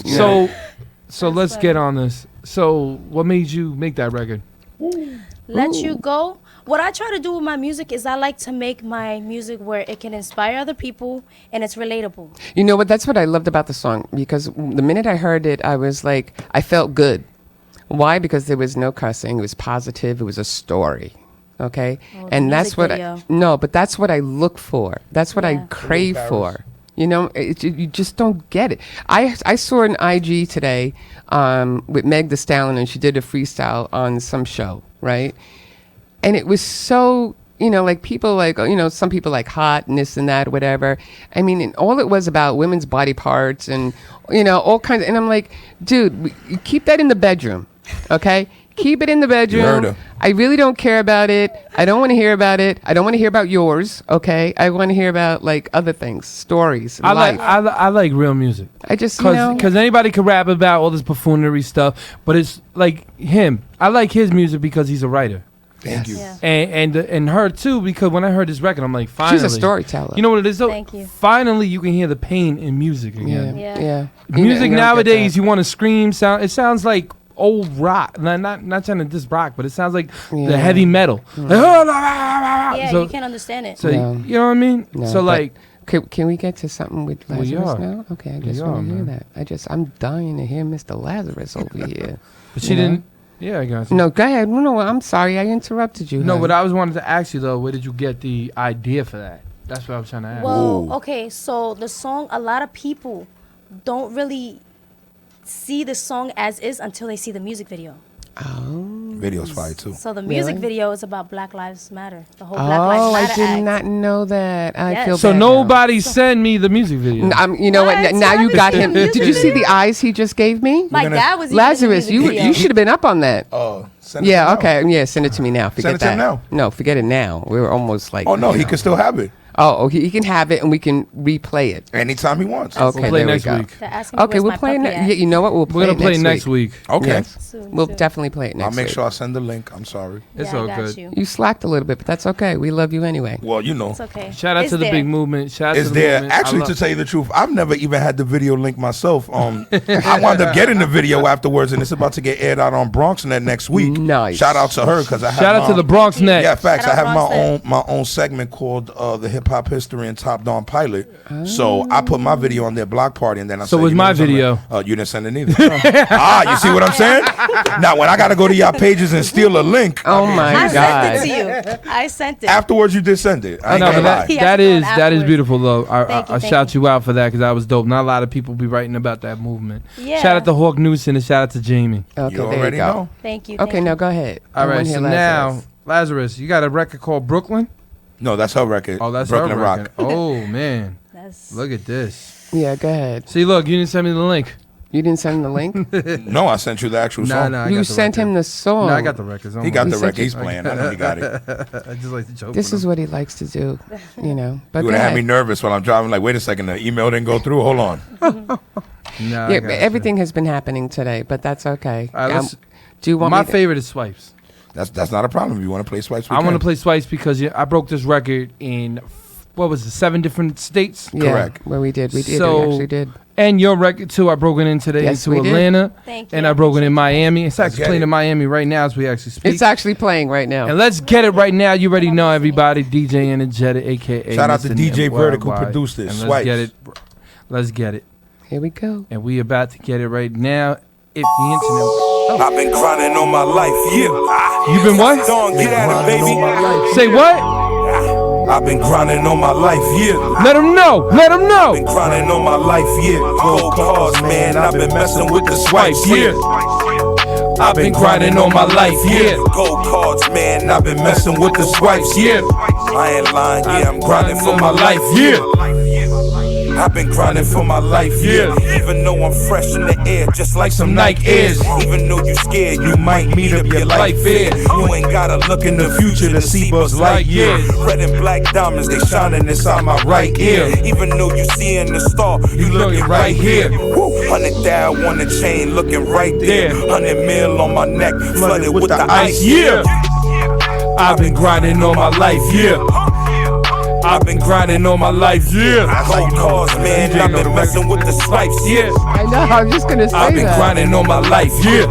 So let's get on this. So what made you make that record? Let You Go. What I try to do with my music is I like to make my music where it can inspire other people and it's relatable. You know what? That's what I loved about the song, because the minute I heard it, I was like, I felt good. Why? Because there was no cussing. It was positive. It was a story. Okay, Oh, the and that's music what video. but that's what I look for. That's what I Yeah. crave for. You just don't get it. I saw an IG today with Meg Thee Stallion, and she did a freestyle on some show, right? And it was so, like people like, some people like hot and this and that, whatever. I mean, and all it was about women's body parts and, all kinds of, and I'm like, dude, you keep that in the bedroom, okay? Keep it in the heard bedroom. her. I really don't care about it. I don't want to hear about it. I don't want to hear about yours, okay? I want to hear about, like, other things, stories, life. I like real music. I just, Because anybody could rap about all this buffoonery stuff, but it's like him. I like his music because he's a writer. Thank you. Yeah. And her too, because when I heard this record, I'm like, finally. she's a storyteller. You know what it is though? Thank you. Finally, you can hear the pain in music Yeah, again. yeah. Music You don't get nowadays, that. you want to scream. It sounds like old rock. Not trying to diss rock, but it sounds like the heavy metal. Like, Yeah, so, you can't understand it. so No. you know what I mean? No, so but like, can we get to something with We Lazarus are. now? Okay, I We just are, want to hear man. that. I'm dying to hear Mr. Lazarus over here. but she you know? didn't. Yeah, I got you. No, go ahead. No, I'm sorry. I interrupted you. No, hon. but I was wanted to ask you though, where did you get the idea for that? That's what I was trying to ask. Well, Ooh. okay, so the song, a lot of people don't really see the song as is until they see the music video. Video's fire too. So the music Really? video is about Black Lives Matter. The whole Black Lives Oh, Matter I did act. not know that. I Yes. feel So bad now. nobody sent me the music video. You know what? What? Now So you I got haven't him. seen the Did you music see the video? eyes he just gave me? My gonna- dad was Lazarus, even in the music you video. should have been up on that. Send it to Yeah, him now. okay. Yeah, send it to me now. Forget Send it to that. him now. No, forget it now. We were almost like. Oh no, you he know. can still have it He can have it and we can replay it. anytime he wants. Okay, We'll play there next we go. week. They're asking me Okay, where's we'll my play it. puppy at. Yeah, you know what? We'll play We're gonna it play it next week. Okay. Yes. Soon, We'll soon. definitely play it next I'll make week. sure I send the link. I'm sorry. It's Yeah, all I got good. you. You slacked a little bit, but that's okay. We love you anyway. Well, you know. It's okay. Shout out It's to the there. big movement. Shout out Is to the there movement. I actually love- to tell you the truth? I've never even had the video link myself. I wound up getting the video afterwards, and it's about to get aired out on BronxNet next week. Nice. Shout out to her because I have Shout out to the Bronx Net. Yeah, facts. Shout I out have BronxNet. my own segment called the Hip hip hop history and Top Dog Pilot. So I put my video on their block party, and then I So said, was you know my something? video. You didn't send it either. You see what I'm saying? Now when I gotta go to y'all pages and steal a link, Oh my I God. sent it to you. I sent it. afterwards you did send it. I ain't No, gonna but lie. He has that to go is afterwards. beautiful though. Thank you, I thank shout you. you out for that because that was dope. Not a lot of people be writing about that movement. Yeah. Shout out to Hawk Newson and shout out to Jamie. Okay, You there you already go. know. Thank you. Okay, thank now you. go ahead. All I right, wanna so hear now Lazarus. Lazarus, you got a record called Brooklyn. No, that's her record. Oh, that's Brooklyn her Rock. record. Oh man, That's look at this. Yeah, go ahead. See, look, you didn't send me the link. You didn't send him the link? No, I sent you the actual song. Nah, I You got the sent record. him the song. No, I got the records. He got the sent record. you- He's playing. I know he got it. I just like to joke. This with is him. what he likes to do, you know. But You go would have had me ahead. nervous while I'm driving. Like, wait a second, the email didn't go through. Hold on. Nah, I Yeah, got but you. everything has been happening today, but that's okay. All right, let's- do you want My me to- favorite is Swipes. That's not a problem. If you want to play Swipes, we I want to can. play Swipes because I broke this record in what was it, 7 different states, Yeah, Correct. where we did. We So- actually did. and your record too. I broke it in today Yes, into we did. Atlanta, Thank you. and I broke it in Miami. It's actually get playing it. in Miami right now as we actually speak. It's actually playing right now. And let's get it right now. You already know everybody. DJ Energetic, aka Shout out to Mr. DJ Worldwide. Vertical produced this. And let's Swipes. get it. Let's get it. Here we go. And we about to get it right now. If the internet. I've been grinding all my life, yeah. You been what? Don't get at it, baby. Say what? I've been grinding all my life, yeah. Let him know. Let him know. Been grinding all my life, yeah. Gold cars, man. I've been messing with the swipes, yeah. I've been grinding all my life, yeah. Gold cards, man. I've been messing with the swipes, yeah. I ain't lying, yeah. I'm grinding for my life, yeah. I've been grinding for my life, yeah. Even though I'm fresh in the air, just like some Nike Airs. Even though you scared, you might meet up your life here. You ain't gotta look in the future to see Buzz Lightyear. Red and black diamonds, they shining inside my right ear. Even though you seeing the star, you looking right here. 100,000 on the chain, looking right there. 100 mil on my neck, flooded with the ice, yeah. I've been grinding all my life, yeah. I've been grinding all my life, yeah. Gold cars, man, I've been messing with the swipes, yeah. I know. I'm just gonna say I've been that. grinding all my life, yeah.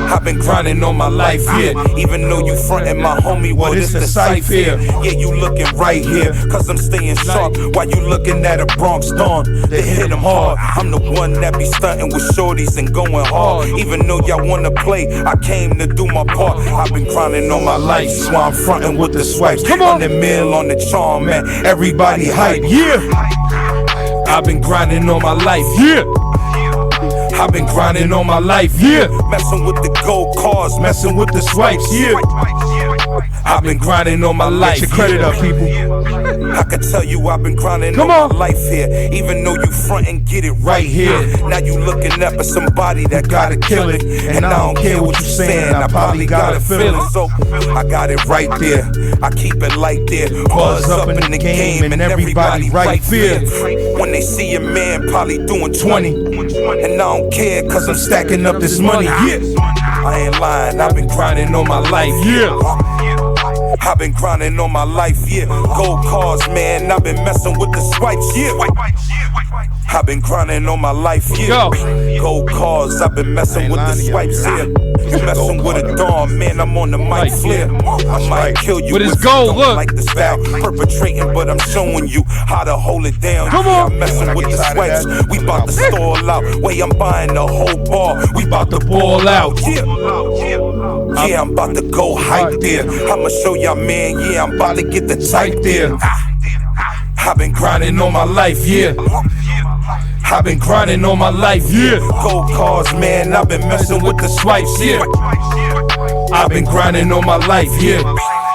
I've been grinding all my life, yeah. Even though you frontin' my homie, well, it's the cypher here. Yeah, you looking right here, cause I'm staying sharp while you looking at a Bronx Dawn. They hit them hard. I'm the one that be stunting with shorties and going hard. Even though y'all wanna play, I came to do my part. I've been grinding all my life, so I'm frontin' with the swipes. Come on. 100 mil on the charm, man. Everybody hype, yeah. I've been grinding all my life, yeah. I've been grinding all my life, yeah. Messing with the gold cars, Messing with the swipes, yeah. I've been grinding all my life. Get your credit up, people. I can tell you I've been grinding Come all on. my life here. Even though you front and get it right here. Now you looking up at somebody that gotta kill it. And I don't care what you saying, I probably gotta feel it. So I got it right there. I keep it light there. Buzz up in the game and everybody right there. When they see a man probably doing 20. And I don't care cause I'm stacking up this money. Yeah. I ain't lying, I've been grinding all my life. Yeah. I've been grinding all my life, yeah. Gold cars, man, I've been messing with the swipes, yeah. I've been grinding all my life, yeah. Gold cars, I've been messing with the swipes, yeah. You messing with a dawn, man, I'm on the mic flare. I might kill you With his if gold, you don't look. like the style. Perpetrating, but I'm showing you how to hold it down. Come Yeah, on. I'm messing with the swipes. We bout to stall out. Wait, I'm buying the whole bar. We bout to ball out, yeah. Yeah, I'm about to go hype there. I'ma show y'all, man, yeah, I'm about to get the type there. I've been grinding all my life, yeah. I've been grinding all my life, yeah. Gold cars, man, I've been messing with the swipes, yeah. I've been grinding all my life, yeah.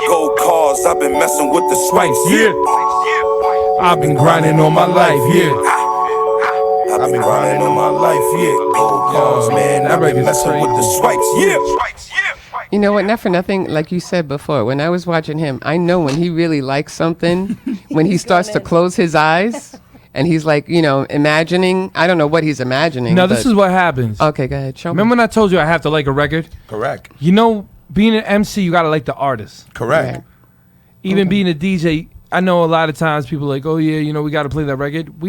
Gold cars, I've been messing with the swipes, yeah. I've been grinding all my life, yeah. I've been grinding all my life, yeah. Gold cars, man, I've been messing with the swipes, yeah. You know what? Not for nothing, like you said before, when I was watching him, I know when he really likes something, when he starts to close his eyes and he's like, you know, imagining. I don't know what he's imagining. Now, this but- is what happens. Okay, go ahead. Show Remember me. when I told you I have to like a record? Correct. You know, being an MC, you gotta like the artist. Correct. Right. Even being a DJ, I know a lot of times people are like, oh yeah, you know, we gotta play that record.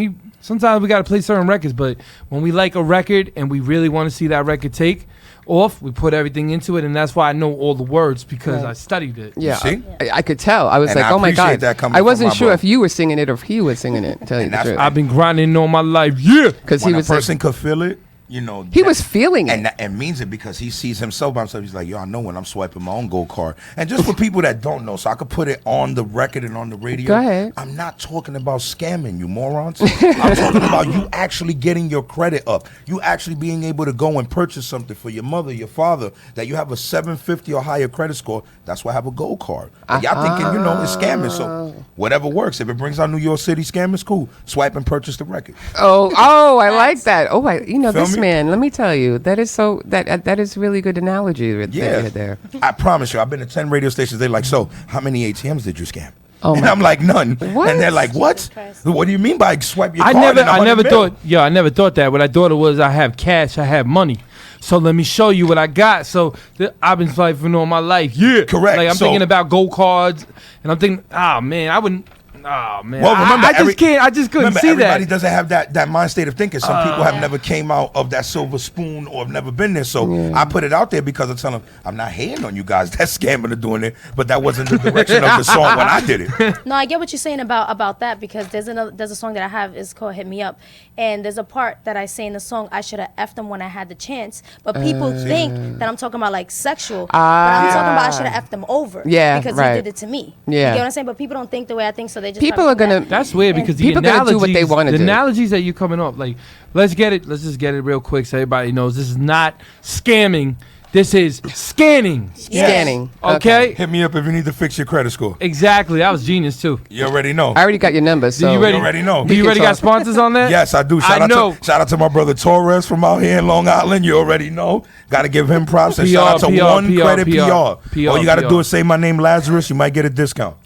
Sometimes we got to play certain records, but when we like a record and we really want to see that record take off, we put everything into it, and that's why I know all the words because I studied it. Yeah, see? I could tell. I was And like, I oh my appreciate God. that coming I from wasn't my sure bro. if you were singing it or if he was singing it, tell you the that's truth. I've been grinding all my life, Because When he was a person could feel it, you know, he was feeling it. and means it because he sees himself by himself. He's like, yo, I know when I'm swiping my own gold card. And just for people that don't know, so I could put it on the record and on the radio. Go ahead. I'm not talking about scamming you morons. I'm talking about you actually getting your credit up. You actually being able to go and purchase something for your mother, your father, that you have a 750 or higher credit score. That's why I have a gold card. But y'all thinking, you know, it's scamming. So whatever works. If it brings out New York City scammers, cool. Swipe and purchase the record. Oh, I like that. Oh, you know, Feel this me? man, let me tell you, that is so, that is really good analogy that you had there. I promise you, I've been to 10 radio stations. They're like, so how many ATMs did you scam? Oh and my- I'm like, none. What? And they're like, what? What do you mean by swipe your card? I and never 100 thought. Yeah, I never thought that. What I thought it was, I have cash, I have money. So let me show you what I got. So I've been swiping all my life. Yeah, Correct. Like I'm So- thinking about gold cards, and I'm thinking, oh man, I wouldn't. Oh man, Well, remember, I just can't. I just couldn't remember, see everybody that. doesn't have that mind state of thinking. Some people have never came out of that silver spoon or have never been there. So I put it out there because I tell them, I'm not hating on you guys. That's scamming or doing it, but that wasn't the direction of the song when I did it. No, I get what you're saying about that because there's a song that I have is called "Hit Me Up," and there's a part that I say in the song I should have effed them when I had the chance, but people think that I'm talking about like sexual, but I'm talking about I should have effed them over, Yeah, because right. he did it to me. Yeah. You get what I'm saying? But people don't think the way I think, so they just People try are to gonna. That's weird because the People gonna analogies, do what they wanna the do. analogies that you coming up, like let's just get it real quick so everybody knows this is not scamming. This is scanning. Scanning. Okay. Hit me up if you need to fix your credit score. Exactly. That was genius too. You already know. I already got your number, so you ready? You already know. Do you can already got talk. sponsors on that? Yes, I do. I know. Shout out to my brother Torres from out here in Long Island. You already know. Got to give him props. And shout out to PR, One PR, Credit PR. PR. All you got to PR. do is say my name, Lazarus. You might get a discount.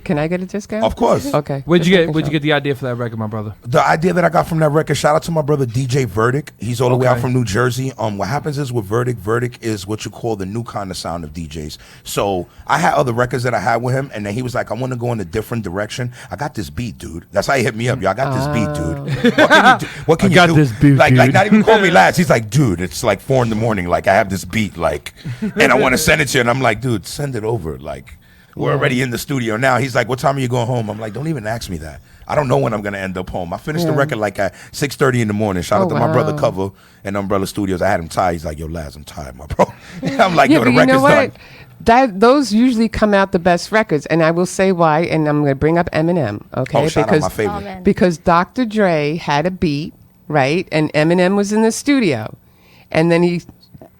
Can I get a discount? Of course. Okay. Where'd you Just get? making Where'd you sure. get the idea for that record, my brother? The idea that I got from that record, shout out to my brother DJ Verdict. He's all the way out Okay. from New Jersey. What happens is with Verdict is what you call the new kind of sound of DJs. So I had other records that I had with him, and then he was like, I want to go in a different direction. I got this beat, dude. That's how he hit me up. Yo, I got this beat, dude. What can you do? What can I you got do? this beat, like dude. not even call me Laz. He's like, dude, it's like 4 a.m. Like I have this beat, like, and I want to send it to you. And I'm like, dude, send it over. Like, we're already in the studio now. He's like, what time are you going home? I'm like, don't even ask me that. I don't know when I'm gonna end up home. I finished the record like at 6:30 in the morning. Shout out to my brother Cover and Umbrella Studios. I had him tired. He's like, yo, Laz, I'm tired, my bro. I'm like, yo, the but you record's know what? done. Those usually come out the best records, and I will say why. And I'm going to bring up Eminem, okay? Oh, shout out my favorite. Oh, man. Because Dr. Dre had a beat, right? And Eminem was in the studio, and then he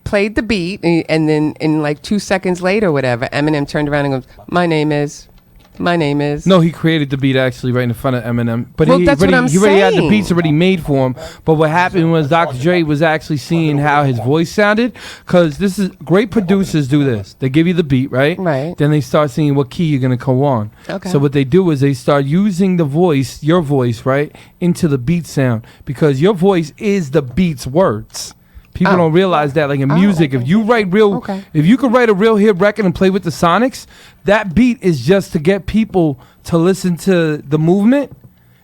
played the beat, and then in like 2 seconds later, whatever, Eminem turned around and goes, "My name is." No, he created the beat actually right in front of Eminem. But Well, he that's what I'm already had the saying. beats already made for him. But what happened was Dr. Dre was actually seeing how his voice sounded. Because this is great producers do this. They give you the beat, right? Right. Then they start seeing what key you're going to go on. Okay. So what they do is they start using the voice, your voice, right, into the beat sound. Because your voice is the beat's words. People don't realize that, like in music, if you write if you could write a real hit record and play with the Sonics, that beat is just to get people to listen to the movement.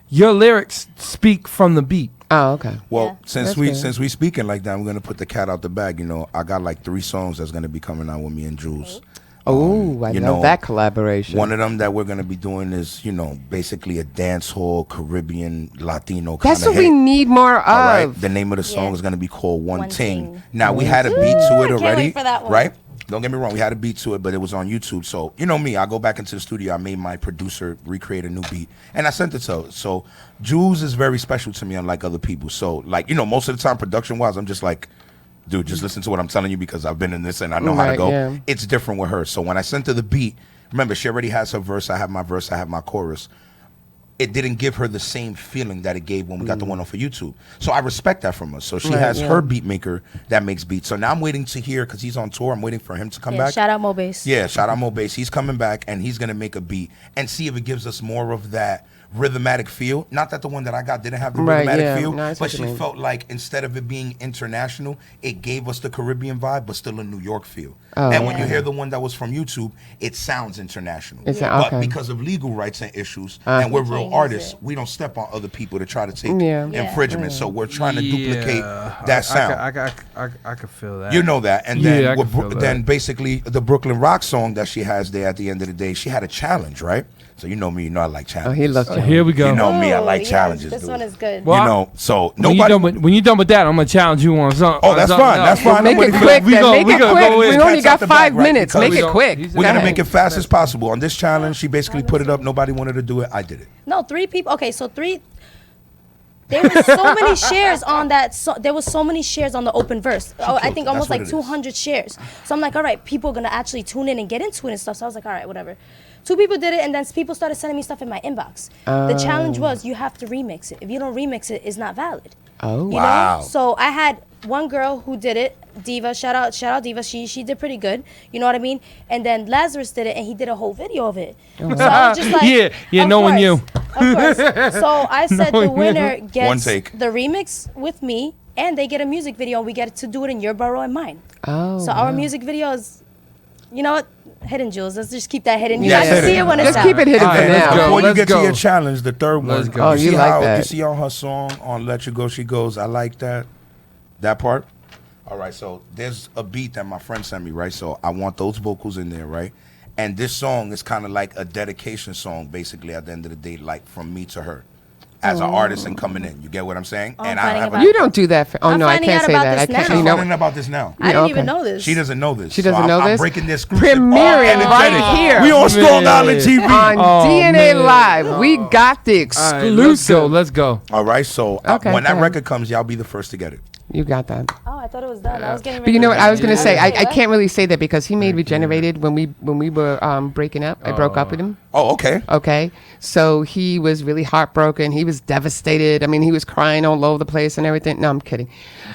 Your lyrics speak from the beat. Oh, okay. Well, since That's we speaking like that, we're gonna put the cat out the bag. You know, I got like 3 songs that's gonna be coming out with me and Julez. Oh, I you love know, that collaboration. One of them that we're gonna be doing is, you know, basically a dance hall Caribbean Latino kind of That's what we need more of. All right. The name of the song Yeah. is gonna be called One One Ting. Ting. Now we had a beat to it can't already, wait for that one. right? Don't get me wrong, we had a beat to it, but it was on YouTube. So you know me, I go back into the studio. I made my producer recreate a new beat, and I sent it to her. So Julez is very special to me, unlike other people. So like, you know, most of the time, production wise, I'm just like, dude, just listen to what I'm telling you because I've been in this and I know how to Right, go. yeah. It's different with her. So when I sent her the beat, remember, she already has her verse. I have my verse. I have my chorus. It didn't give her the same feeling that it gave when we got the one off of YouTube. So I respect that from her. So she Right, has yeah. her beat maker that makes beats. So now I'm waiting to hear, because he's on tour, I'm waiting for him to come Yeah, back. shout out Mo Bass. Yeah, shout out Mo Bass. He's coming back and he's going to make a beat and see if it gives us more of that rhythmatic feel. Not that the one that I got didn't have the Right, rhythmatic yeah. feel, No, that's but what you she mean. felt like instead of it being international, it gave us the Caribbean vibe, but still a New York feel. Oh, and when you okay. hear the one that was from YouTube, it sounds international. Okay. But because of legal rights and issues, and we're real Changes artists, it. we don't step on other people to try to take Yeah. infringement. So we're trying to duplicate Yeah. that sound. I could feel that. You know that, and Yeah, then I can feel then that. basically the Brooklyn Rock song that she has there at the end of the day, she had a challenge, right? So you know me, you know I like Oh, challenges. he loves challenges. Here we go. You know me, I Ooh, like yes, challenges. This dude. one is good. Well, You know, so when nobody. you done with that, I'm gonna challenge you on something. Oh, that's fine. That's fine. Make Nobody- it quick we then. go- Make we it go- quick. go in. We only Cats got out the 5 bag, right? minutes. Because Make we it don't- quick. he's- We're Go gonna ahead. make it fast as possible. On this challenge, she basically put it up. Nobody wanted to do it. I did it. No, 3 people. Okay, so 3. There were so many shares on that. There was so many shares on the open verse. Oh, I killed think it. almost That's what like it is. 200 shares. So I'm like, all right, people are gonna actually tune in and get into it and stuff. So I was like, all right, whatever. 2 people did it, and then people started sending me stuff in my inbox. The challenge was you have to remix it. If you don't remix it, it's not valid. Oh, You Wow. know? So I had one girl who did it, Diva. Shout out Diva. She did pretty good. You know what I mean? And then Lazarus did it, and he did a whole video of it. So I was just like, Yeah, of knowing course, you. Of course. So I said the Knowing winner One gets take. the remix with me, and they get a music video, and we get to do it in your borough and mine. Oh, So our music video is, you know what? Hidden jewels. Let's just keep that hidden. You Yeah, guys can hidden. see it when it's just out. keep it hidden All for right, let's now. go. Before you let's get go. to your challenge, the third Let's one. go. Oh, you see like how, that. You see on her song on "Let You Go," she goes, "I like that." That part. All right, so there's a beat that my friend sent me, right? So I want those vocals in there, right? And this song is kind of like a dedication song, basically, at the end of the day, like from me to her, as an artist and coming in. You get what I'm saying? Oh, and I'm I finding have about You don't do that. Oh I'm no, I finding can't out say about that. I this can't. now. You know, learning about this now. I didn't okay. even know this. She doesn't know this. She doesn't know I'm this? breaking this exclusive. Premiering energetic. right here. We on Strong Man. Island TV. on Oh, DNA man. Live. We got the All right, exclusive. let's go. All right, so Okay, when go that ahead. record comes, y'all be the first to get it. You got that. Oh, I thought it was done. I was getting ready. But you know what? to I was gonna say I What? can't really say that because he made Regenerated when we were breaking up. I broke up with him. Oh, okay. Okay, so he was really heartbroken. He was devastated. I mean, he was crying all over the place and everything. No, I'm kidding.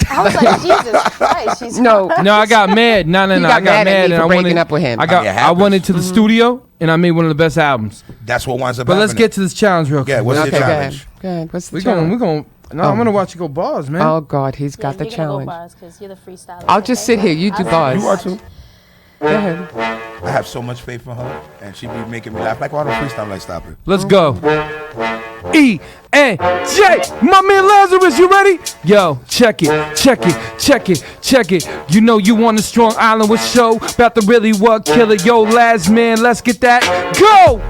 I was like, Jesus Christ. She's No, No, I got mad. No, He got I got mad at me mad, and for I breaking went up with him. I I mean, it I went happens. into the studio and I made one of the best albums. That's what winds up But let's happening. get to this challenge real quick. Yeah, what's okay, your go challenge? ahead. Go ahead. What's the We're challenge? going. No, I'm gonna watch you go bars, man. Oh God, he's got the challenge. because you're the freestyler. I'll just sit here. You do bars. You are too. Go ahead. I have so much faith in her, and she be making me laugh. Like, why don't freestyle? Like, stop it. Let's go. E-N-J, my man Lazarus, you ready? Yo, check it, check it, check it, check it. You know you on the Strong Island with show, about to really what kill it. Yo, last man, let's get that. Go!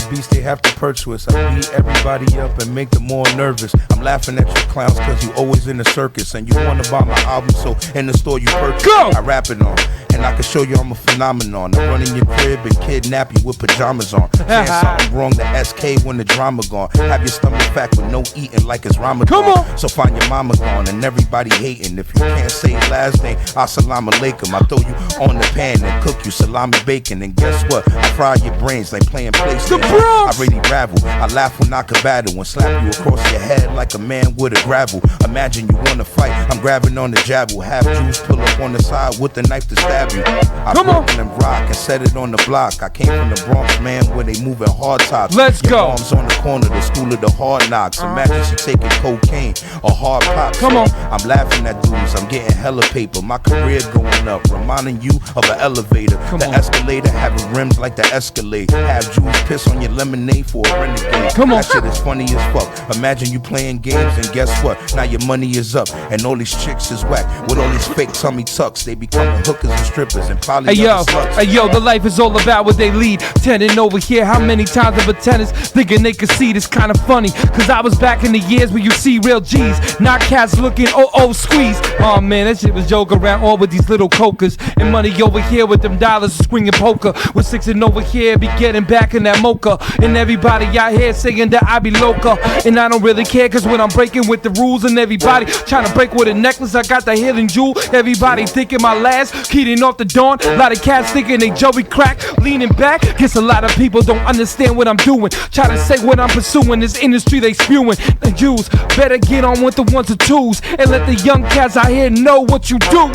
Beats they have to purchase. I beat everybody up and make them more nervous. I'm laughing at you clowns cause you always in the circus. And you wanna buy my album, so in the store you purchase. Go! I rap it on. And I can show you I'm a phenomenon. I run in your crib and kidnap you with pajamas on. Saying something wrong to SK when the drama gone. Have your stomach fat with no eating like it's Ramadan. Come on. So find your mama gone and everybody hating. If you can't say last name, assalamu alaikum. I throw you on the pan and cook you salami bacon. And guess what? I fry your brains like playing PlayStation. I really ravel. I laugh when I can battle and slap you across your head like a man with a gravel. Imagine you wanna fight. I'm grabbing on the javel. Have Jews pull up on the side with the knife to stab you. I Come on. broke and rock and set it on the block. I came from the Bronx, man, where they moving hard tops. Let's Your go. mom's on the corner, the school of the hard knocks. Imagine she taking cocaine or hard pop. Come on. I'm laughing at dudes. I'm getting hella paper. My career going up, reminding you of an elevator. The escalator having rims like the Escalade. Have Jews piss on your lemonade for a renegade. Come on. That shit is funny as fuck. Imagine you playing games and guess what? Now your money is up and all these chicks is whack. With all these fake tummy tucks, they becoming hookers and strippers and probably Hey yo, other sluts. hey yo, the life is all about what they lead. Tending over here, how many times have attendants thinking they could see this kind of funny? Cause I was back in the years where you see real G's, not cats looking squeeze. Oh man, that shit was joke around all with these little cokers. And money over here with them dollars swinging poker. With sixing over here, be getting back in that mocha. And everybody out here saying that I be loca. And I don't really care cause when I'm breaking with the rules and everybody trying to break with a necklace, I got the hidden jewel. Everybody thinking my last, keeping off the dawn. A lot of cats thinking they Joey crack, leaning back. Guess a lot of people don't understand what I'm doing. Try to say what I'm pursuing, this industry they spewing. The Jews better get on with the ones and twos and let the young cats out here know what you do.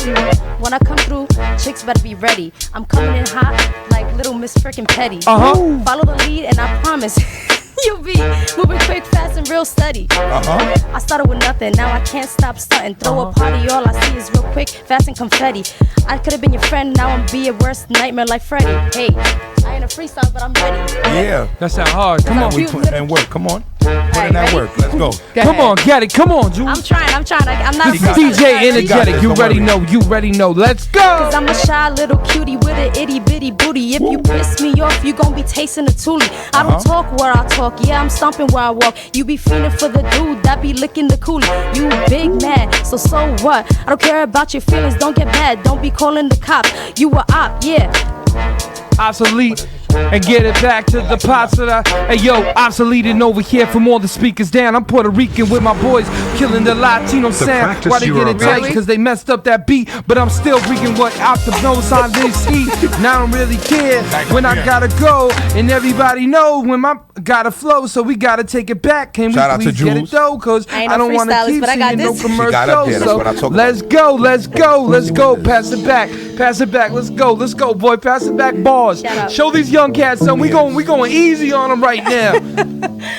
When I come through, chicks better be ready. I'm coming in hot like little Miss Frickin' Petty. Uh-huh. Follow the lead and I promise You be moving quick, fast, and real steady. I started with nothing, now I can't stop stunting. Throw a party, all I see is real quick, fast, and confetti. I could have been your friend, now I'm be your worst nightmare like Freddy. Hey, I ain't a freestyle, but I'm ready. Yeah. That sound hard. Come on. We put in work. Come on. Put in that work. Let's go. Come on, get it. Come on, Jules. I'm trying. I'm not This is DJ Energetic. You already know. Let's go. Cause I'm a shy little cutie with an itty bitty booty. If you piss me off, you gon' be tasting the toolie. I don't talk where I talk, yeah, I'm stomping where I walk. You be feeling for the dude that be licking the coolie. You big mad, so what? I don't care about your feelings, don't get mad. Don't be calling the cops, you a op, yeah. Obsolete. And get it back to the pots that hey yo, obsoleting over here from all the speakers down. I'm Puerto Rican with my boys, killing the Latino sound. Why they get it tight? Cause they messed up that beat. But I'm still reading what out the nose on this heat. Now I don't really care when I gotta go. And everybody know when my gotta flow. So we gotta take it back. Can we please get it though? Cause I don't wanna keep seeing no commercials. So let's go. Pass it back, let's go, boy, pass it back, bars. Show these young cats, son. We going easy on them right now.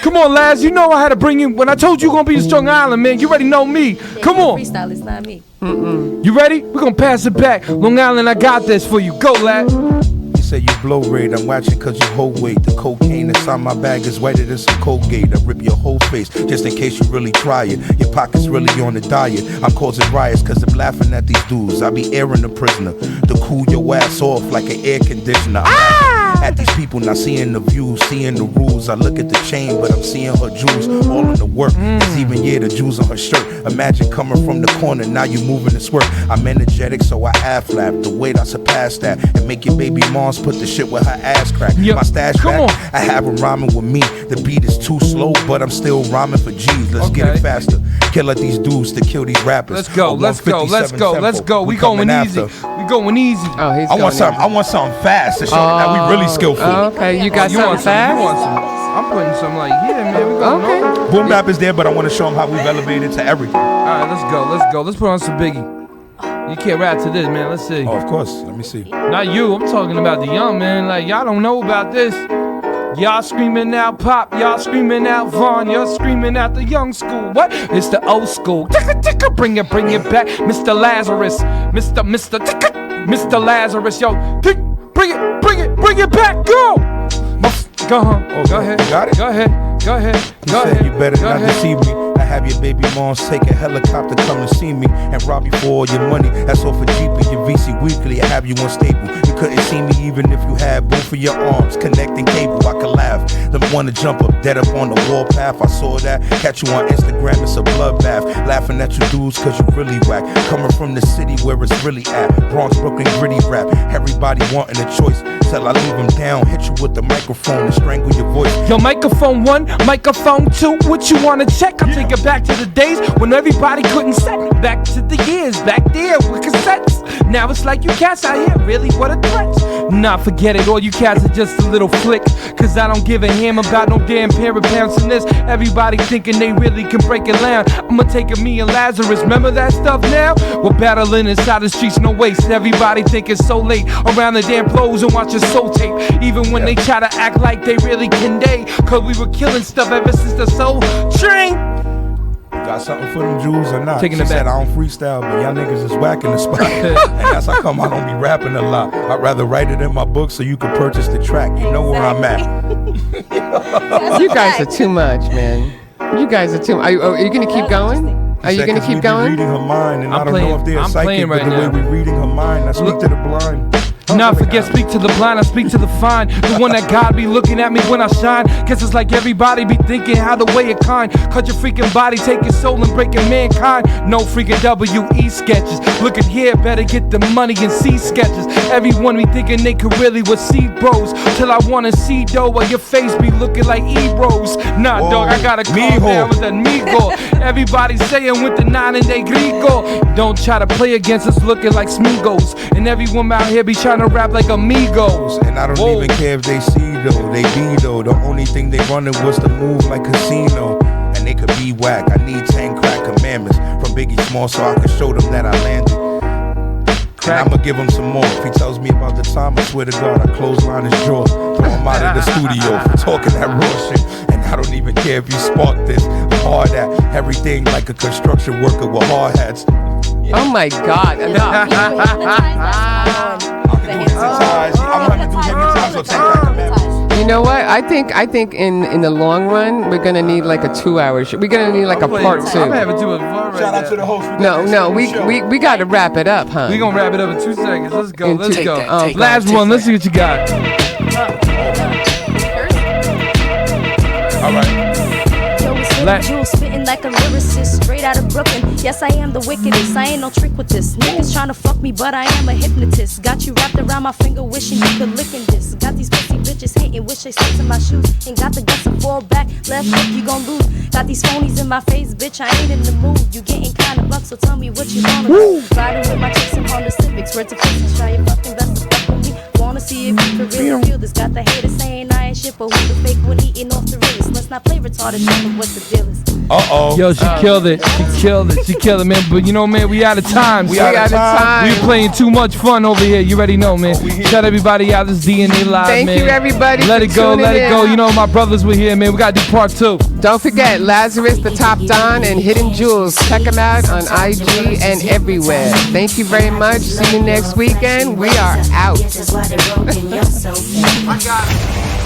Come on, Laz. You know I had to bring you. When I told you gonna be in Strong Island, man, you already know me. Come on. Freestyle is not me. You ready? We're gonna pass it back. Long Island, I got this for you. Go, Laz. You say you blow rate, I'm watching cause you hold weight. The cocaine inside my bag is whiter than some Colgate. I rip your whole face just in case you really try it. Your pocket's really on the diet. I'm causing riots cause I'm laughing at these dudes. I be airing the prisoner to cool your ass off like an air conditioner. At these people, not seeing the views, seeing the rules. I look at the chain, but I'm seeing her jewels all in the work. There's even, the jewels on her shirt. Imagine coming from the corner, now you moving and squirt. I'm energetic, so I half laugh. The weight I surpass that and make your baby moms put the shit with her ass crack. My stash back, I have her rhyming with me. The beat is too slow, but I'm still rhyming for G's. Let's get it faster. Kill at these dudes to kill these rappers. Let's go. We going easy. Oh, he's I want something fast to show that we really skillful. Okay, you got something fast? You want some? I'm putting some man, we going on. Boom bap is there, but I want to show them how we've elevated to everything. All right, let's go. Let's put on some Biggie. You can't rap to this, man. Let's see. Oh, of course. Let me see. Not you. I'm talking about the young man. Like, y'all don't know about this. Y'all screaming out Pop, y'all screaming out Vaughn, y'all screaming out the young school. What? It's the old school. Bring it back, Mr. Lazarus, Mr. Lazarus, yo, bring it back, go. Go ahead. You got it? Go ahead. You better not deceive me. I have your baby moms take a helicopter come to see me and rob you for all your money. That's all for Jeep and your VC Weekly. I have you unstable. You couldn't see me even if you had both of your arms connecting cable. I could laugh. Them wanna jump up dead up on the wall path. I saw that. Catch you on Instagram. It's a bloodbath. Laughing at you dudes cause you really whack. Coming from the city where it's really at. Bronx, Brooklyn, gritty rap. Everybody wanting a choice. Till I leave them down. Hit you with the microphone and strangle your voice. Yo, microphone 1, microphone 2. What you wanna check? I'll take it back to the days when everybody couldn't set. Back to the years back there with cassettes. Now it's like you cats out here, really what a threat. Nah, forget it, all you cats are just a little flick. Cause I don't give a damn about no damn pair of pants in this. Everybody thinking they really can break it down. I'ma take a me and Lazarus, remember that stuff now? We're battling inside the streets, no waste. Everybody think it's so late around the damn clothes and watching soul tape. Even when they try to act like they really can they. Cause we were killing stuff ever since the soul train. Got something for them Jews or not? Taking she it said back. I don't freestyle, but y'all niggas is whacking the spot. And that's how come I don't be rapping a lot. I'd rather write it in my book so you can purchase the track. You know where I'm at. You guys are too much, man. You guys are too much. Are you going to keep going? Are you going to keep going? Reading her mind, and I'm I don't know if they're psychic, right but the way we reading her mind, I speak to the blind. Now forget speak to the blind, I speak to the fine. The one that God be looking at me when I shine. Guess it's like everybody be thinking how the way it kind. Cut your freaking body, take your soul and breaking mankind. No freaking W.E. sketches. Look at here, better get the money and see sketches. Everyone be thinking they could really with see bros. Till I wanna see though, while your face be looking like E-bros. Nah, whoa, dog, I gotta calm down with that Migo. Everybody saying with the 9 and they Grigo. Don't try to play against us looking like Smigos. And everyone out here be trying to rap like amigos. And I don't even care if they see though, they be though. The only thing they running was to move like casino. And they could be whack. I need 10 crack commandments from Biggie Small so I can show them that I landed. And I'ma give him some more. If he tells me about the time, I swear to God, I clothesline his jaw. Throw him out of the studio for talking that raw shit. And I don't even care if you spark this. I'm hard at everything like a construction worker with hard hats. Oh my God! Enough. I'm gonna do hypnotize or 10 pack of men. You know what? I think in the long run we're gonna need like a 2-hour show. We're gonna need like a part 2. I'm having to right Shout out to the host. No, we got to wrap it up, huh? We gonna wrap it up in 2 seconds. Let's go. Let's go. Last one. Let's see what you got. All right. Jules spitting like a lyricist, straight out of Brooklyn. Yes, I am the wickedest. I ain't no trick with this. Niggas trying to fuck me, but I am a hypnotist. Got you wrapped around my finger, wishing you could lick in this. Got these pussy bitches hating, wish they stepped in my shoes. Ain't got the guts to fall back, left hook, you gon' lose. Got these phonies in my face, bitch, I ain't in the mood. You getting kinda buck, so tell me what you wanna do. Riding with my chicks in Honda Civics, word to faces, try your fucking best to fuck with me. Wanna see if you can really feel this. Got the haters saying I ain't shit, but who the fake when eating off the realest? Let's not play retarded, tell them what the deal is. Yo, she killed it. She killed it, man. But you know, man, we out of time. We out of time. We playing too much fun over here. You already know, man. Shout everybody out. This DNA Live, man. Thank you, everybody. Let it go. Let it go. You know, my brothers were here, man. We got to do part 2. Don't forget Lazarus, the Top Don, and Hidden Jewels. Check them out on IG and everywhere. Thank you very much. See you next weekend. We are out. This is why they're broken, you're so fake. I got it.